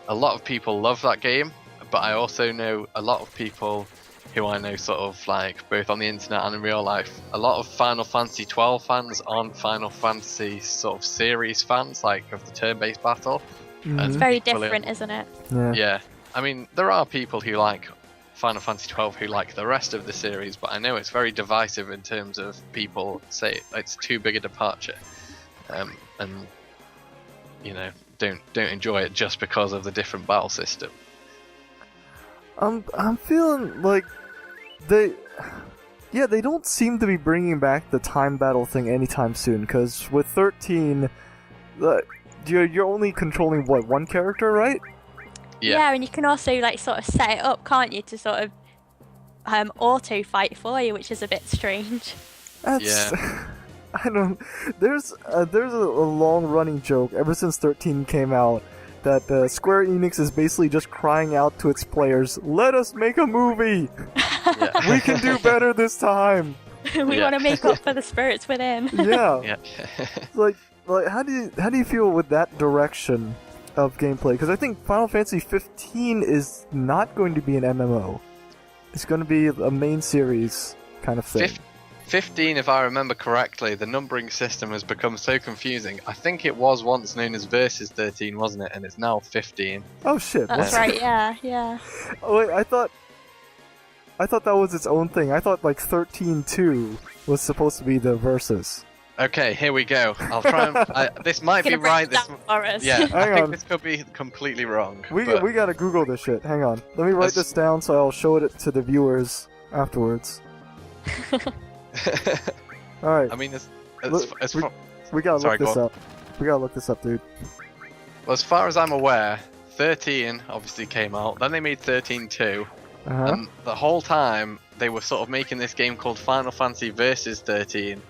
a lot of people love that game, but I also know a lot of people who I know sort of like both on the internet and in real life, a lot of Final Fantasy 12 fans aren't Final Fantasy sort of series fans, like of the turn-based battle. It's very different, isn't it? Yeah. I mean, there are people who like Final Fantasy 12 who like the rest of the series, but I know it's very divisive in terms of people say it's too big a departure, and don't enjoy it just because of the different battle system. I'm feeling like they don't seem to be bringing back the time battle thing anytime soon. Because with 13, you're only controlling one character, right? Yeah, and you can also like sort of set it up, can't you, to sort of auto fight for you, which is a bit strange. Yeah. I don't. There's a long running joke ever since 13 came out that Square Enix is basically just crying out to its players, "Let us make a movie. We can do better this time. We want to make up for the spirits within." Yeah. like how do you feel with that direction of gameplay? Because I think Final Fantasy 15 is not going to be an MMO. It's going to be a main series kind of thing. 15, if I remember correctly, the numbering system has become so confusing. I think it was once known as Versus 13, wasn't it? And it's now 15. Oh shit! That's right. Yeah. Oh wait, I thought that was its own thing. I thought like 13.2 was supposed to be the Versus. Okay, here we go. I'll try and... this might be right. Yeah, I think this could be completely wrong. We gotta Google this shit. Hang on. Let me write this down so I'll show it to the viewers afterwards. Alright. I mean, we gotta look this up. We gotta look this up, dude. Well, as far as I'm aware, 13 obviously came out. Then they made 13.2. And the whole time, they were sort of making this game called Final Fantasy Versus 13.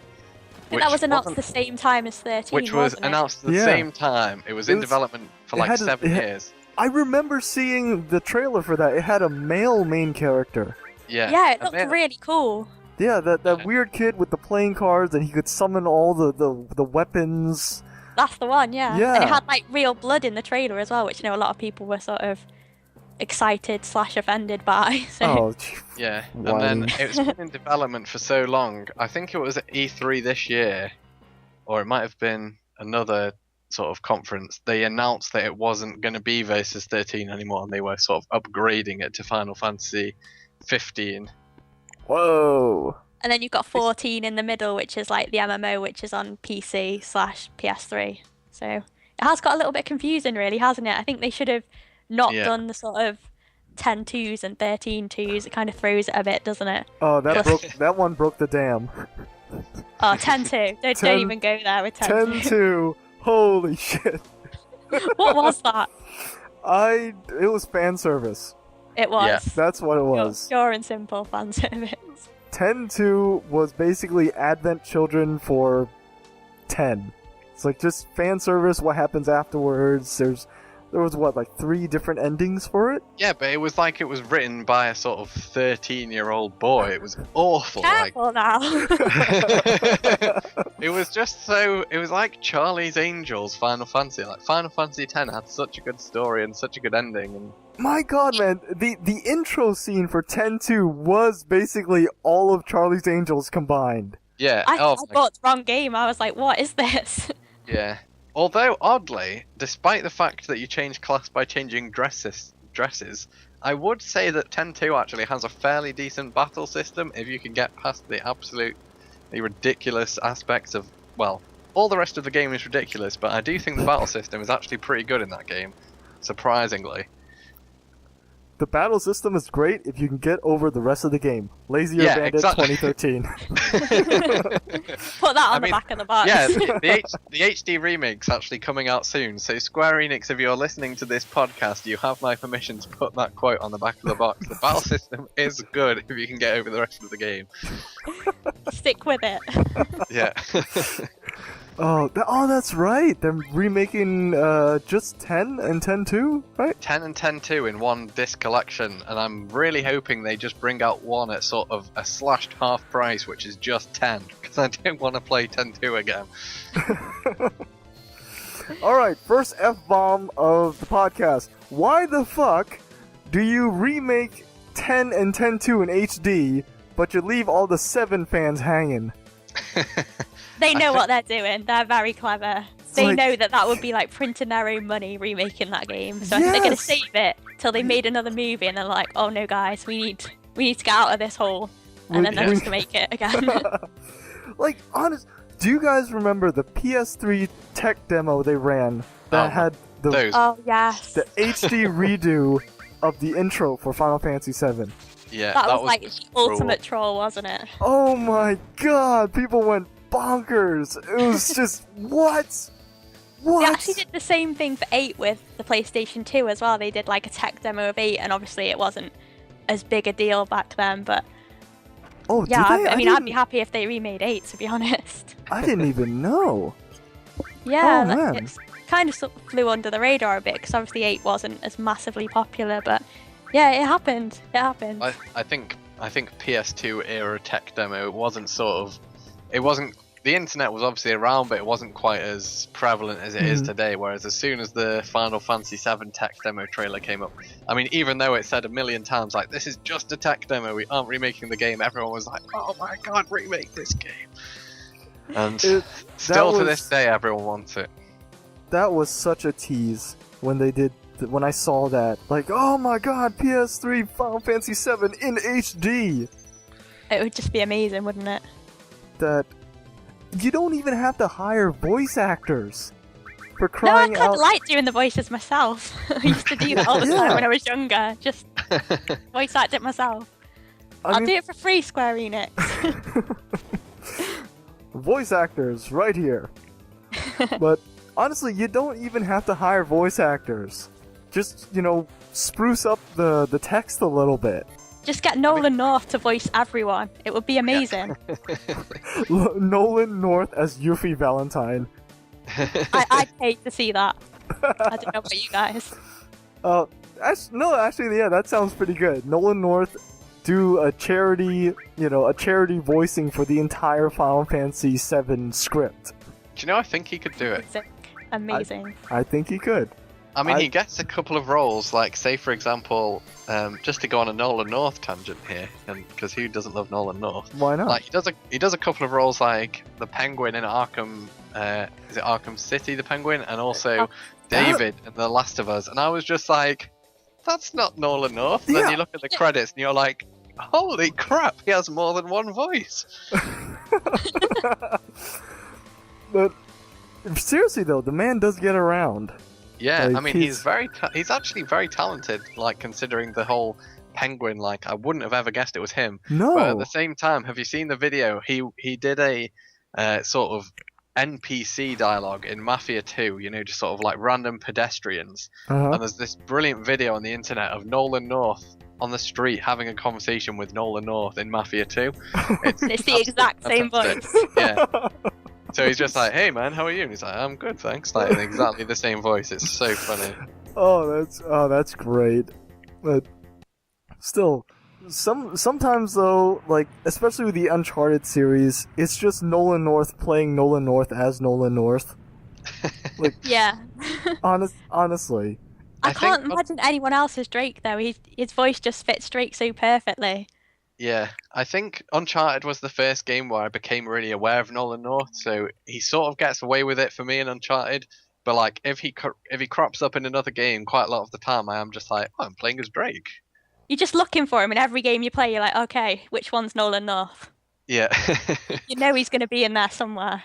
That was announced the same time as 13, which was announced at the same time. It was in development for like 7 years. I remember seeing the trailer for that. It had a male main character. Yeah, it looked really cool. Yeah, that weird kid with the playing cards, and he could summon all the weapons. That's the one, yeah. And it had like real blood in the trailer as well, which a lot of people were sort of excited / offended by. So. Yeah, and then it's been in development for so long. I think it was at E3 this year, or it might have been another sort of conference. They announced that it wasn't going to be Versus 13 anymore, and they were sort of upgrading it to Final Fantasy 15. Whoa! And then you've got 14 in the middle, which is like the MMO, which is on PC / PS3. So it has got a little bit confusing, really, hasn't it? I think they should have not done the sort of 10.2s and 13.2s. It kind of throws it a bit, doesn't it? Oh, that one broke the dam. Oh, 10.2. Don't even go there with 10.2. 10.2. Holy shit. What was that? It was fan service. It was. Yeah. That's what it was. Pure and simple fan service. 10.2 was basically Advent Children for 10. It's like just fan service, what happens afterwards. There was like 3 different endings for it? Yeah, but it was like it was written by a sort of 13-year-old boy. It was awful. Careful now. It was just so... It was like Charlie's Angels Final Fantasy. Like Final Fantasy X had such a good story and such a good ending. And my god, man. The intro scene for 10.2 was basically all of Charlie's Angels combined. Yeah. I bought the wrong game. I was like, what is this? Yeah. Although, oddly, despite the fact that you change class by changing dresses, I would say that 10.2 actually has a fairly decent battle system if you can get past the absolutely ridiculous aspects of... Well, all the rest of the game is ridiculous, but I do think the battle system is actually pretty good in that game, surprisingly. the battle system is great if you can get over the rest of the game. Lazier Bandit exactly. 2013. Put that on the back of the box. Yeah, the HD remake's actually coming out soon. So Square Enix, if you're listening to this podcast, you have my permission to put that quote on the back of the box. The battle system is good if you can get over the rest of the game. Stick with it. Yeah. Oh, that's right. They're remaking just 10 and 10-2, right? 10 and 10-2 in one disc collection, and I'm really hoping they just bring out one at sort of a slashed half price, which is just 10, because I don't want to play 10-2 again. Alright, first F-bomb of the podcast. Why the fuck do you remake 10 and 10-2 in HD, but you leave all the 7 fans hanging? They know what they're doing. They're very clever. They know that would be like printing their own money remaking that game. So I think they're going to save it till they made another movie, and they're like, oh no guys, we need to get out of this hole. And then they're just going to make it again. Like, honest, do you guys remember the PS3 tech demo they ran that had the Oh yes. the HD redo of the intro for Final Fantasy VII? Yeah, that was like the ultimate troll, wasn't it? Oh my god, people went bonkers. It was just what? They actually did the same thing for 8 with the PlayStation 2 as well. They did like a tech demo of 8, and obviously it wasn't as big a deal back then, but yeah, I mean, I'd be happy if they remade 8, to be honest. I didn't even know. Yeah, oh, man. It's kind of sort of flew under the radar a bit, because obviously 8 wasn't as massively popular, but yeah, it happened. It happened. I think PS2 era tech demo, it wasn't, the internet was obviously around, but it wasn't quite as prevalent as it is today, whereas as soon as the Final Fantasy VII tech demo trailer came up, I mean, even though it said a million times, like, this is just a tech demo, we aren't remaking the game, everyone was like, oh my god, remake this game. And still to this day, everyone wants it. That was such a tease when they did, when I saw that. Like, oh my god, PS3 Final Fantasy VII in HD! It would just be amazing, wouldn't it? That you don't even have to hire voice actors for crying out. No, I kind of like doing the voices myself. I used to do that all the time when I was younger. Just voice act it myself. I'll do it for free, Square Enix. Voice actors, right here. But honestly, you don't even have to hire voice actors. Just, spruce up the text a little bit. Just get Nolan North to voice everyone. It would be amazing. Nolan North as Yuffie Valentine. I'd hate to see that. I don't know about you guys. Actually, yeah, that sounds pretty good. Nolan North do a charity voicing for the entire Final Fantasy VII script. Do you know, I think he could do it. Sick. Amazing. I think he could. I mean, he gets a couple of roles, like, say, for example, just to go on a Nolan North tangent here, and because who doesn't love Nolan North? Why not? Like, he does a couple of roles, like the Penguin in Arkham, is it Arkham City, the Penguin, and also David in The Last of Us, and I was just like, that's not Nolan North. And then you look at the credits, and you're like, holy crap, he has more than one voice. But seriously, though, the man does get around. Yeah, like, I mean, he's actually very talented, like, considering the whole Penguin, like, I wouldn't have ever guessed it was him. No. But at the same time, have you seen the video? He did a sort of NPC dialogue in Mafia 2, just sort of like random pedestrians. And there's this brilliant video on the internet of Nolan North on the street having a conversation with Nolan North in Mafia 2. It's the exact same voice. Yeah. So he's just like, hey man, how are you? And he's like, I'm good, thanks. Like, in exactly the same voice. It's so funny. That's great. But still, sometimes though, like, especially with the Uncharted series, it's just Nolan North playing Nolan North as Nolan North. Like, yeah. Honestly. I can't imagine anyone else as Drake though. His voice just fits Drake so perfectly. Yeah, I think Uncharted was the first game where I became really aware of Nolan North, so he sort of gets away with it for me in Uncharted. But like, if he crops up in another game, quite a lot of the time, I am just like, oh, I'm playing as Drake. You're just looking for him in every game you play. You're like, okay, which one's Nolan North? Yeah. You know he's going to be in there somewhere.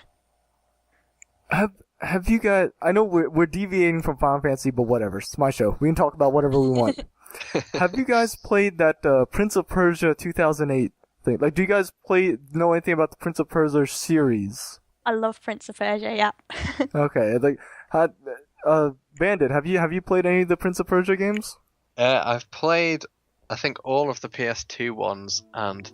Have you guys? I know we're deviating from Final Fantasy, but whatever. It's my show. We can talk about whatever we want. Have you guys played that Prince of Persia 2008 thing? Like, do you guys know anything about the Prince of Persia series? I love Prince of Persia, yeah. Okay, like, Bandit, have you played any of the Prince of Persia games? I've played, I think, all of the PS2 ones and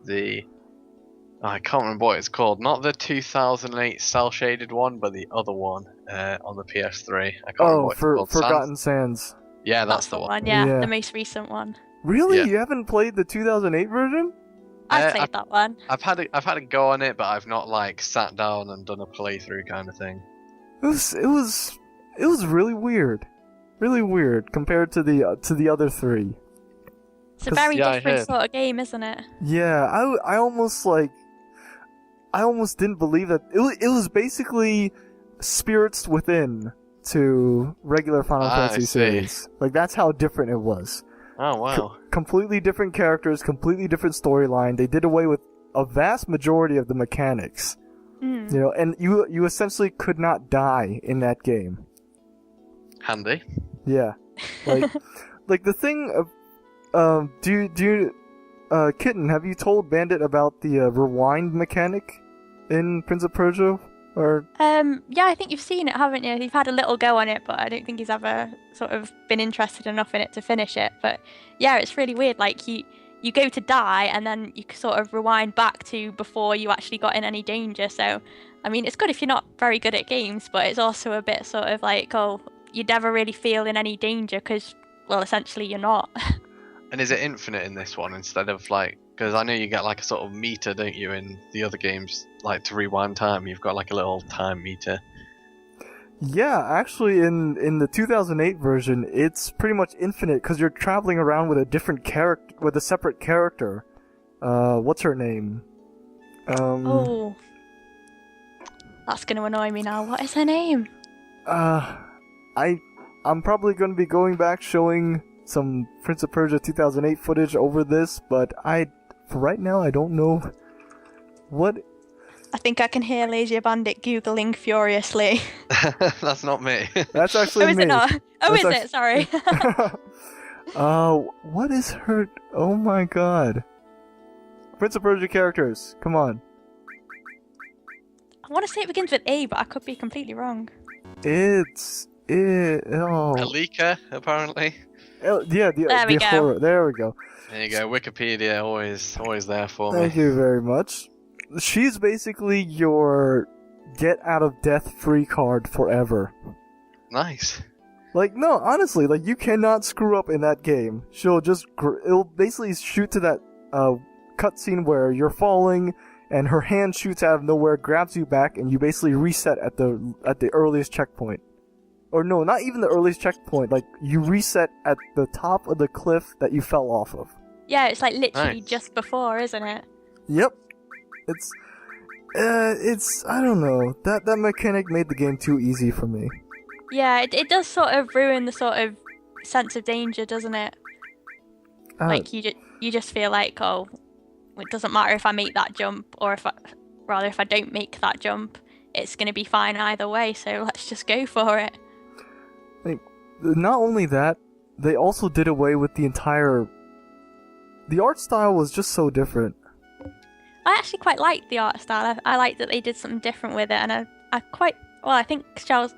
I can't remember what it's called. Not the 2008 cel-shaded one, but the other one on the PS3. I can't remember what it's called. Forgotten Sands. Yeah, that's the one. Yeah, the most recent one. Really? Yeah. You haven't played the 2008 version? I've played that one. I've had a go on it, but I've not like sat down and done a playthrough kind of thing. It was really weird. Really weird compared to the other three. It's a very different sort of game, isn't it? Yeah, I almost didn't believe that it was basically Spirits Within to regular Final Fantasy series. Like, that's how different it was. Oh wow. Completely different characters, completely different storyline. They did away with a vast majority of the mechanics. You know, and you essentially could not die in that game. Handy. Yeah. Like the thing of Kitten, have you told Bandit about the rewind mechanic in Prince of Persia? Or yeah, I think you've seen it, haven't you? You've had a little go on it, but I don't think he's ever sort of been interested enough in it to finish it. But yeah, it's really weird. Like you go to die, and then you sort of rewind back to before you actually got in any danger. So, I mean, it's good if you're not very good at games, but it's also a bit sort of like, oh, you never really feel in any danger because, well, essentially you're not. And is it infinite in this one instead of like? Because I know you get like a sort of meter, don't you, in the other games? Like to rewind time, you've got like a little time meter. Yeah, actually, in the 2008 version, it's pretty much infinite because you're traveling around with a different character, with a separate character. What's her name? Oh, that's gonna annoy me now. What is her name? I'm probably going to be going back showing some Prince of Persia 2008 footage over this, but for right now, I don't know what. I think I can hear Lazier Bandit googling furiously. That's not me. That's actually me. Is it not? Oh, That's is it? Sorry. What is her? Oh my god. Prince of Persia characters, come on. I want to say it begins with A, but I could be completely wrong. Alika, apparently. Yeah, the horror. There we go. There you go. Wikipedia, always there for me. Thank you very much. She's basically your get out of death free card forever. Nice. Like, no, honestly, like, you cannot screw up in that game. It'll basically shoot to that cutscene where you're falling, and her hand shoots out of nowhere, grabs you back, and you basically reset at the earliest checkpoint. Or no, not even the earliest checkpoint. Like, you reset at the top of the cliff that you fell off of. Yeah, it's like literally just before, isn't it? Yep. It's I don't know. That mechanic made the game too easy for me. Yeah, it does sort of ruin the sort of sense of danger, doesn't it? Like you just feel like, oh, it doesn't matter if I make that jump or if I don't make that jump, it's gonna be fine either way. So let's just go for it. Like, not only that, they also did away with the art style was just so different. I actually quite liked the art style. I liked that they did something different with it, and I think sorry,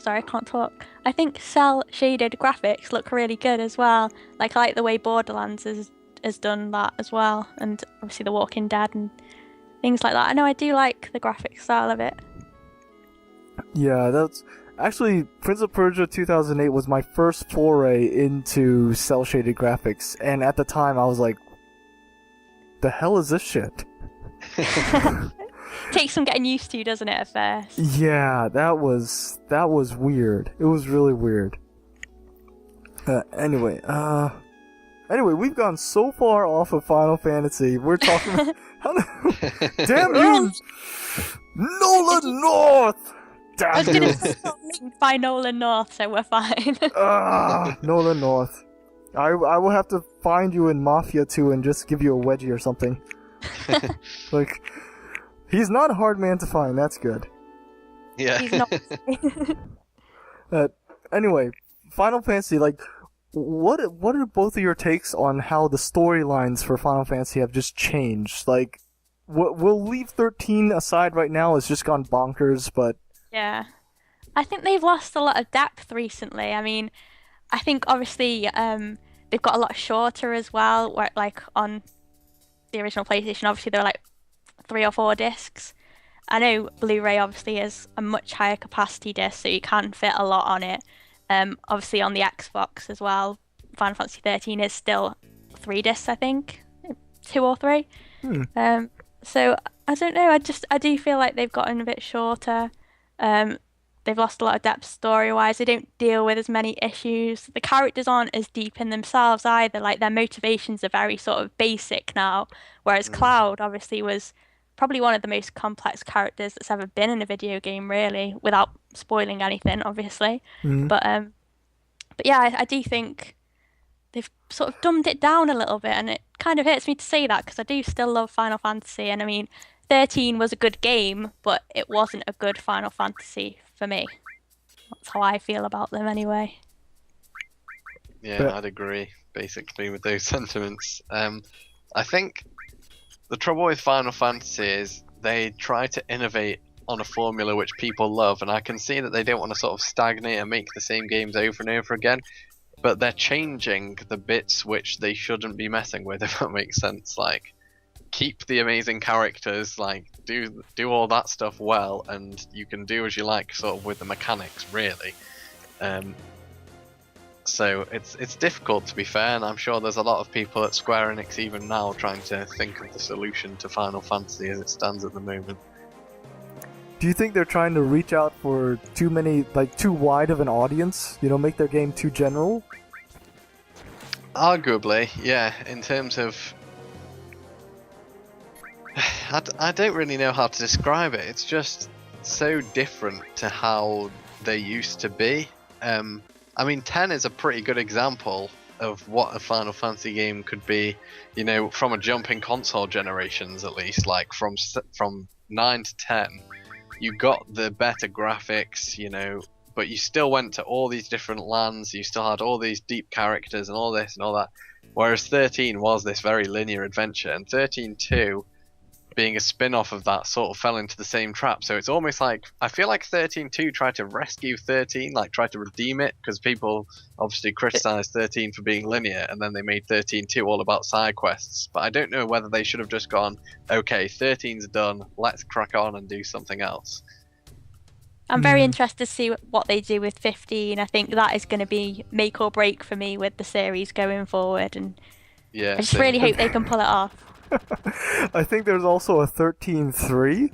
I can't talk. I think cel-shaded graphics look really good as well. Like, I like the way Borderlands has done that as well, and obviously The Walking Dead and things like that. I know I do like the graphic style of it. Yeah, that's actually Prince of Persia 2008 was my first foray into cel-shaded graphics, and at the time I was like, the hell is this shit? Takes some getting used to, doesn't it, at first? Yeah, that was weird. It was really weird. Anyway, we've gone so far off of Final Fantasy. We're talking. Damn you, Nolan North! Damn I was gonna say linked by Nolan North, so we're fine. Nolan North. I will have to find you in Mafia 2 and just give you a wedgie or something. Like, he's not a hard man to find, that's good. Yeah. He's not. Anyway, Final Fantasy, like, what are both of your takes on how the storylines for Final Fantasy have just changed? Like, we'll leave 13 aside right now. It's just gone bonkers, but... Yeah. I think they've lost a lot of depth recently. I mean, I think obviously they've got a lot shorter as well, where like on the original PlayStation, obviously there were like 3 or 4 discs. I know Blu-ray obviously is a much higher capacity disc, so you can fit a lot on it. Obviously on the Xbox as well, Final Fantasy 13 is still 3 discs, I think, 2 or 3. So I don't know. I do feel like they've gotten a bit shorter. They've lost a lot of depth story-wise. They don't deal with as many issues. The characters aren't as deep in themselves either. Like, their motivations are very sort of basic now. Whereas Cloud obviously was probably one of the most complex characters that's ever been in a video game, really, without spoiling anything, obviously. But yeah, I do think they've sort of dumbed it down a little bit, and it kind of hurts me to say that because I do still love Final Fantasy, and I mean, 13 was a good game, but it wasn't a good Final Fantasy for me. That's how I feel about them anyway. Yeah, I'd agree, basically, with those sentiments. I think the trouble with Final Fantasy is they try to innovate on a formula which people love, and I can see that they don't want to sort of stagnate and make the same games over and over again, but they're changing the bits which they shouldn't be messing with, if that makes sense. Like, keep the amazing characters, like do all that stuff well, and you can do as you like sort of with the mechanics, really. So it's difficult, to be fair, and I'm sure there's a lot of people at Square Enix even now trying to think of the solution to Final Fantasy as it stands at the moment. Do you think they're trying to reach out for too wide of an audience? You know, make their game too general? Arguably, yeah, in terms of... I don't really know how to describe it. It's just so different to how they used to be. I mean, 10 is a pretty good example of what a Final Fantasy game could be, you know, from a jump in console generations at least. Like, from 9 to 10, you got the better graphics, you know, but you still went to all these different lands, you still had all these deep characters and all this and all that. Whereas 13 was this very linear adventure, and 13.2, being a spin-off of that, sort of fell into the same trap. So it's almost like, I feel like 13.2 tried to rescue 13, like tried to redeem it, because people obviously criticized 13 for being linear, and then they made 13.2 all about side quests. But I don't know whether they should have just gone, okay, 13's done, let's crack on and do something else. I'm very interested to see what they do with 15. I think that is going to be make or break for me with the series going forward, and yeah, I just really hope they can pull it off. I think there's also a 13.3.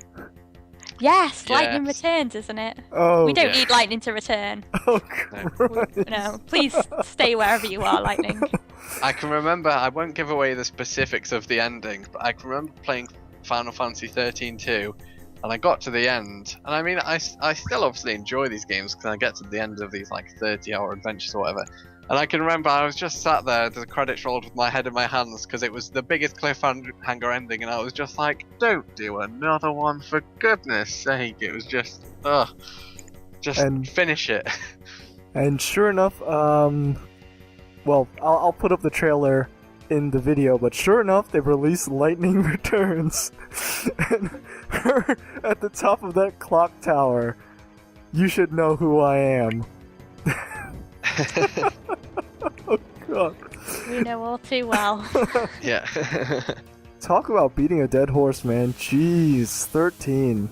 Yes, Lightning returns, isn't it? Oh, we don't need Lightning to return. Oh, Christ. No, please stay wherever you are, Lightning. I can remember, I won't give away the specifics of the ending, but I can remember playing Final Fantasy 13.2, and I got to the end, and I mean, I still obviously enjoy these games because I get to the end of these like 30-hour adventures or whatever. And I can remember I was just sat there, the credits rolled with my head in my hands because it was the biggest cliffhanger ending, and I was just like, don't do another one, for goodness sake. It was just, finish it. And sure enough, well, I'll put up the trailer in the video, but sure enough, they've released Lightning Returns. And her at the top of that clock tower, you should know who I am. Oh god. We know all too well. Yeah. Talk about beating a dead horse, man. Jeez, 13.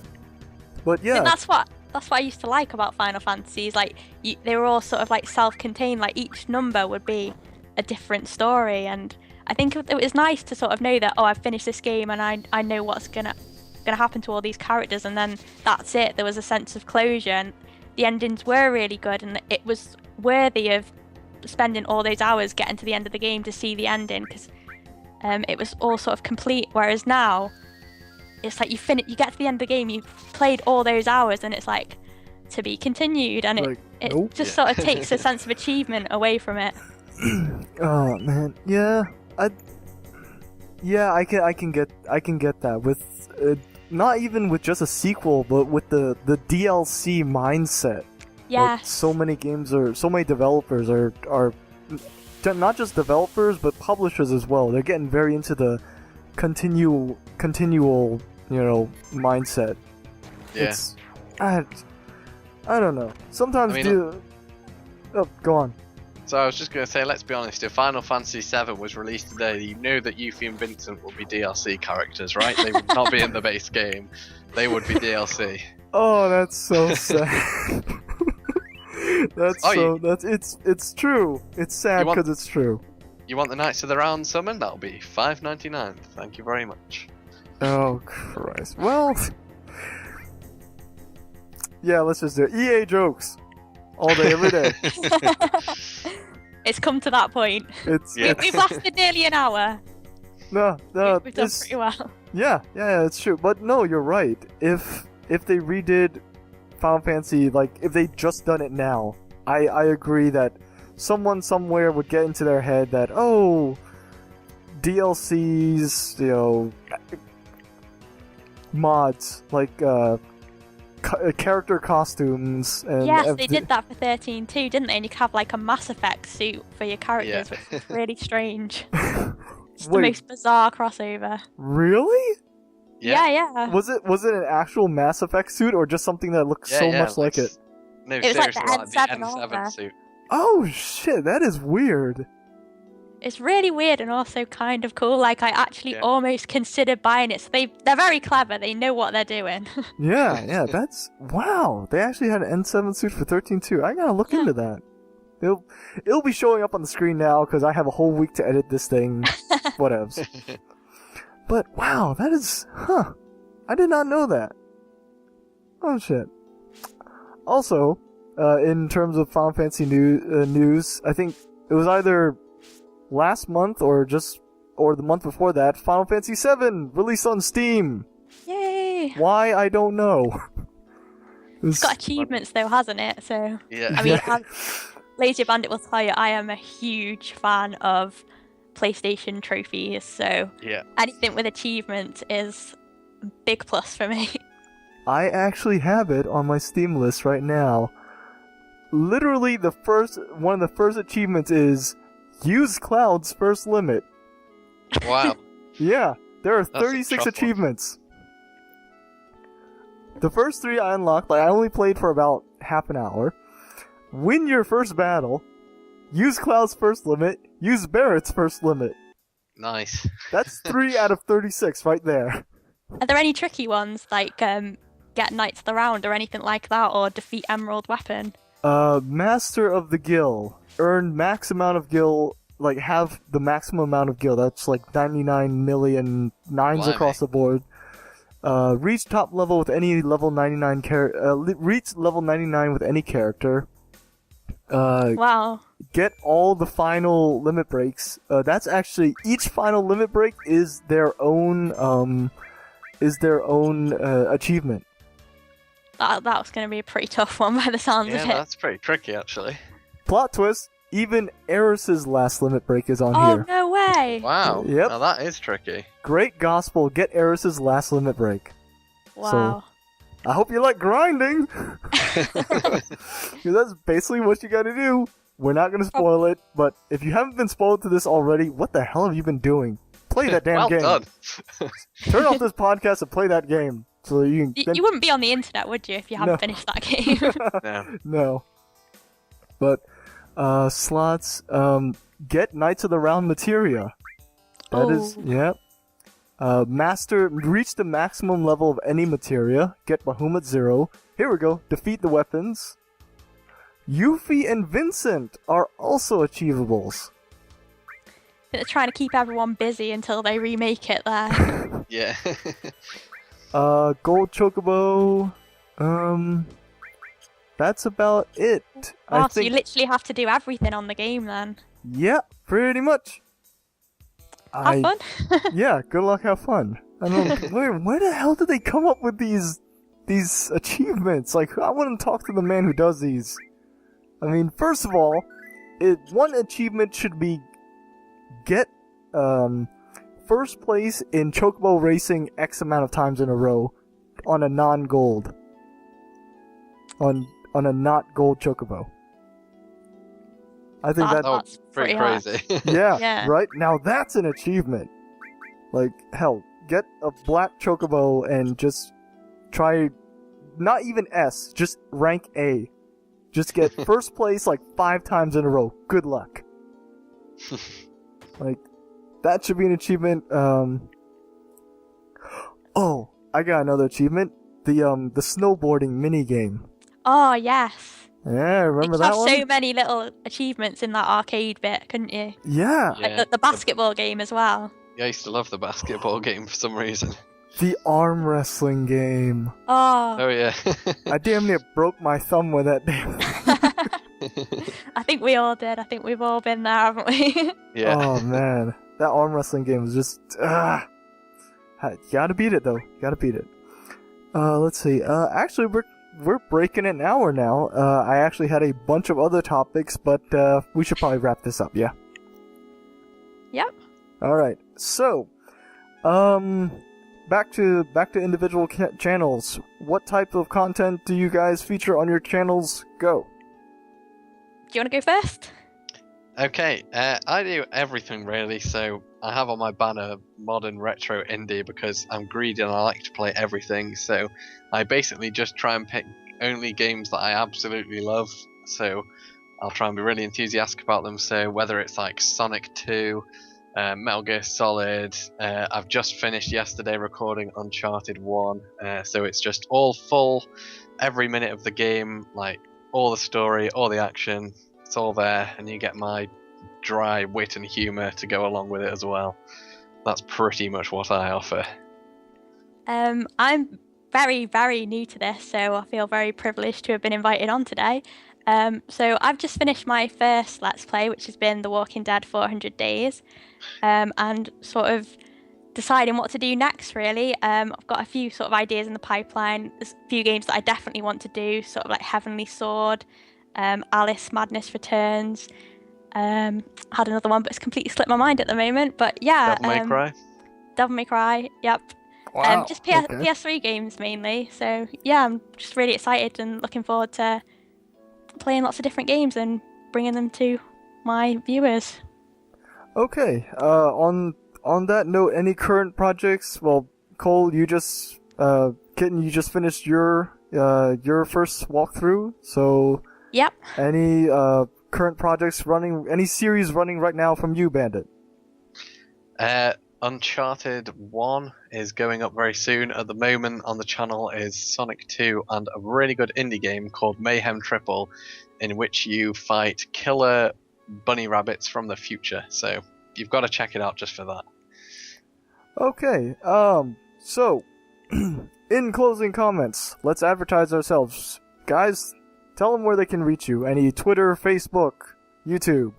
But yeah. And that's what I used to like about Final Fantasies. Like, they were all sort of like self-contained. Like, each number would be a different story, and I think it was nice to sort of know that, oh, I've finished this game and I know what's gonna happen to all these characters, and then that's it. There was a sense of closure, and the endings were really good, and it was worthy of spending all those hours getting to the end of the game to see the ending, because it was all sort of complete. Whereas now, it's like you get to the end of the game, you've played all those hours, and it's like, to be continued, and like, it nope. just sort of takes a sense of achievement away from it. Oh man, yeah, I can get that with not even with just a sequel, but with the DLC mindset. Yeah. Like, so many developers are not just developers but publishers as well. They're getting very into the continual, mindset. Yeah. It's, I don't know. Sometimes Oh, go on. So I was just going to say, let's be honest, if Final Fantasy VII was released today, you knew that Yuffie and Vincent would be DLC characters, right? They would not be in the base game. They would be DLC. Oh, that's so sad. It's true. It's sad because it's true. You want the Knights of the Round summon? That'll be $5.99. Thank you very much. Oh, Christ. Well, yeah, let's just do it. EA jokes. All day, every day. It's come to that point. We've lasted nearly an hour. No, we've done pretty well. Yeah, it's true. But no, you're right. If they redid Final Fantasy, like if they just done it now, I agree that someone somewhere would get into their head that DLCs, mods like character costumes. And yes, they did that for 13 too, didn't they? And you could have like a Mass Effect suit for your characters, which is really strange. It's the most bizarre crossover. Really? Yeah. Was it an actual Mass Effect suit or just something that looked so much like it? No, it was like the N7 suit. Oh shit, that is weird. It's really weird and also kind of cool. Like, I actually almost considered buying it. So they're very clever. They know what they're doing. yeah, that's... Wow, they actually had an N7 suit for 13.2. I gotta look into that. It'll be showing up on the screen now because I have a whole week to edit this thing. Whatevs. But, wow, that is... Huh. I did not know that. Oh, shit. Also, in terms of Final Fantasy news, I think it was either... last month or the month before that, Final Fantasy VII released on Steam. Yay! Why, I don't know. It's got achievements though, hasn't it? So yeah. I mean, Lazier Bandit will tell you I am a huge fan of PlayStation trophies, so anything with achievements is a big plus for me. I actually have it on my Steam list right now. Literally one of the first achievements is use Cloud's first limit. Wow. Yeah, there are 36 achievements. The first 3 I unlocked, I only played for about half an hour. Win your first battle. Use Cloud's first limit. Use Barrett's first limit. Nice. That's 3 out of 36 right there. Are there any tricky ones, like get Knights of the Round or anything like that, or defeat Emerald Weapon? Master of the Guild. Earn max amount of guild, like have the maximum amount of guild. That's like 99 million nines across the board. Reach top level with any level 99 reach level 99 with any character. Wow. Get all the final limit breaks. That's actually each final limit break is their own achievement. That was going to be a pretty tough one by the sounds of it. Yeah, that's pretty tricky actually. Plot twist, even Eris's last limit break is on here. Oh, no way! Wow. Yep. Now that is tricky. Great gospel, get Eris's last limit break. Wow. So, I hope you like grinding! Because that's basically what you gotta do. We're not gonna spoil it, but if you haven't been spoiled to this already, what the hell have you been doing? Play that damn game. Well done. Turn off this podcast and play that game. So you can... You wouldn't be on the internet, would you, if you hadn't finished that game? No. But, slots, get Knights of the Round materia. That is, reach the maximum level of any materia. Get Bahamut 0. Here we go. Defeat the weapons. Yuffie and Vincent are also achievables. They're trying to keep everyone busy until they remake it there. Yeah. Gold Chocobo. That's about it. Oh, so you literally have to do everything on the game then. Yeah, pretty much. Have fun. Yeah, good luck, have fun. I don't know, where the hell did they come up with these achievements? Like, I want to talk to the man who does these. I mean, first of all, one achievement should be get first place in Chocobo racing X amount of times in a row on a non-gold. On a not gold Chocobo. I think that's pretty hard. crazy. yeah, right? Now that's an achievement. Like, hell, get a black chocobo and just try, not even S, just rank A. Just get first place like 5 times in a row. Good luck. Like, that should be an achievement. Oh, I got another achievement. The snowboarding mini game. Oh yes. Yeah, remember you that have one? so many little achievements in that arcade bit, couldn't you? Yeah. Like the basketball game as well. Yeah, I used to love the basketball game for some reason. The arm wrestling game. Oh. Yeah. I damn near broke my thumb with that damn thing. I think we all did. I think we've all been there, haven't we? Yeah. Oh man, that arm wrestling game was just gotta beat it though. Gotta beat it. Let's see. Actually, we're breaking an hour now. I actually had a bunch of other topics, but we should probably wrap this up. Yeah. Yep. All right. So, back to individual channels. What type of content do you guys feature on your channels? Go. Do you want to go first? Okay, I do everything really, so I have on my banner modern retro indie because I'm greedy and I like to play everything, so I basically just try and pick only games that I absolutely love, so I'll try and be really enthusiastic about them. So whether it's like Sonic 2, Metal Gear Solid, I've just finished yesterday recording Uncharted 1, so it's just all full, every minute of the game, like all the story, all the action, it's all there, and you get my dry wit and humour to go along with it as well. That's pretty much what I offer. I'm very, very new to this, so I feel very privileged to have been invited on today. So I've just finished my first Let's Play, which has been The Walking Dead 400 Days, and sort of deciding what to do next, really. I've got a few sort of ideas in the pipeline. There's a few games that I definitely want to do, sort of like Heavenly Sword, Alice Madness Returns. Had another one, but it's completely slipped my mind at the moment. But yeah, Devil May Cry? Devil May Cry, yep. Wow. Just PS3 games mainly. So yeah, I'm just really excited and looking forward to playing lots of different games and bringing them to my viewers. Okay. On that note, any current projects? Well, Kohl, you just Kitten, you just finished your first walkthrough. So Yep. any current projects running? Any series running right now from you, Bandit? Uncharted 1 is going up very soon. At the moment on the channel is Sonic 2 and a really good indie game called Mayhem Triple, in which you fight killer bunny rabbits from the future. So you've got to check it out just for that. Okay. So in closing comments, let's advertise ourselves, guys. Tell them where they can reach you. Any Twitter, Facebook, YouTube.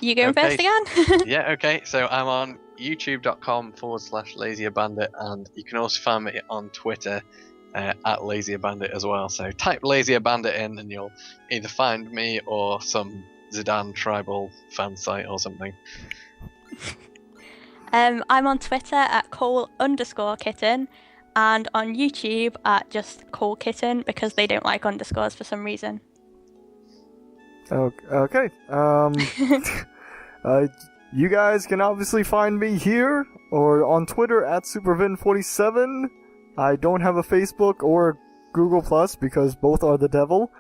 You going first again? Yeah, okay. So I'm on youtube.com/Lazier Bandit, and you can also find me on Twitter at Lazier Bandit as well. So type Lazier Bandit in and you'll either find me or some Zidane tribal fan site or something. I'm on Twitter at Kohl_Kitten and on YouTube at just Kohl Kitten because they don't like underscores for some reason. Okay. You guys can obviously find me here or on Twitter at SuperVin47. I don't have a Facebook or Google Plus because both are the devil.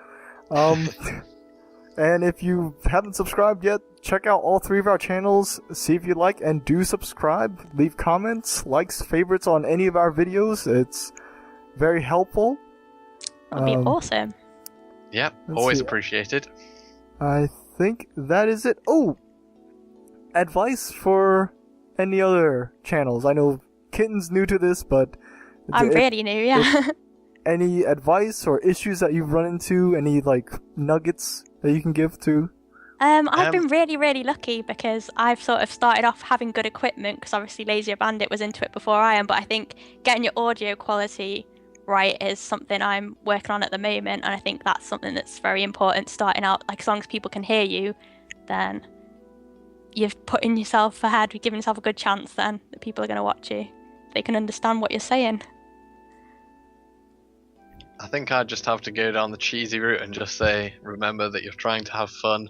And if you haven't subscribed yet, check out all 3 of our channels, see if you like, and do subscribe. Leave comments, likes, favorites on any of our videos. It's very helpful. That'd be awesome. Yep, always appreciated. I think that is it. Oh! Advice for any other channels. I know Kitten's new to this, but... I'm really new, yeah. Any advice or issues that you've run into? Any, nuggets that you can give to? I've been really, really lucky because I've sort of started off having good equipment because obviously Lazier Bandit was into it before I am, but I think getting your audio quality right is something I'm working on at the moment, and I think that's something that's very important starting out. Like, as long as people can hear you, then you've put in yourself ahead, you've given yourself a good chance then that people are going to watch you. They can understand what you're saying. I think I'd just have to go down the cheesy route and just say, remember that you're trying to have fun,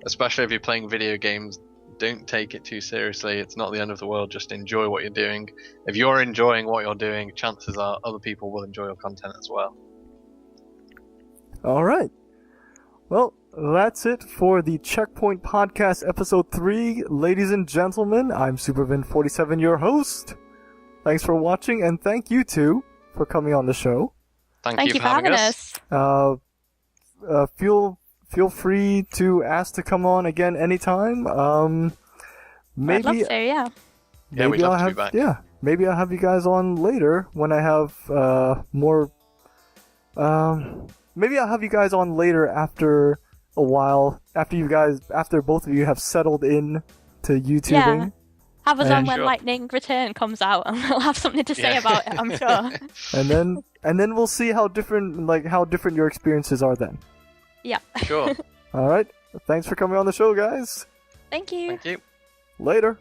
especially if you're playing video games. Don't take it too seriously. It's not the end of the world. Just enjoy what you're doing. If you're enjoying what you're doing, chances are other people will enjoy your content as well. All right. Well, that's it for the Checkpoint Podcast Episode 3. Ladies and gentlemen, I'm Supervin47, your host. Thanks for watching, and thank you two for coming on the show. Thank you for having us. Feel free to ask to come on again anytime. Maybe I'd love to, yeah. Yeah, we'd love to be back. Yeah, maybe I'll have you guys on later when I have more. Maybe I'll have you guys on later after a while, after both of you have settled in to YouTubing. Yeah. Have us on when Sure. Lightning Return comes out, and we'll have something to say about it, I'm sure. And then we'll see how different your experiences are then. Yeah. Sure. All right. Thanks for coming on the show, guys. Thank you. Thank you. Later.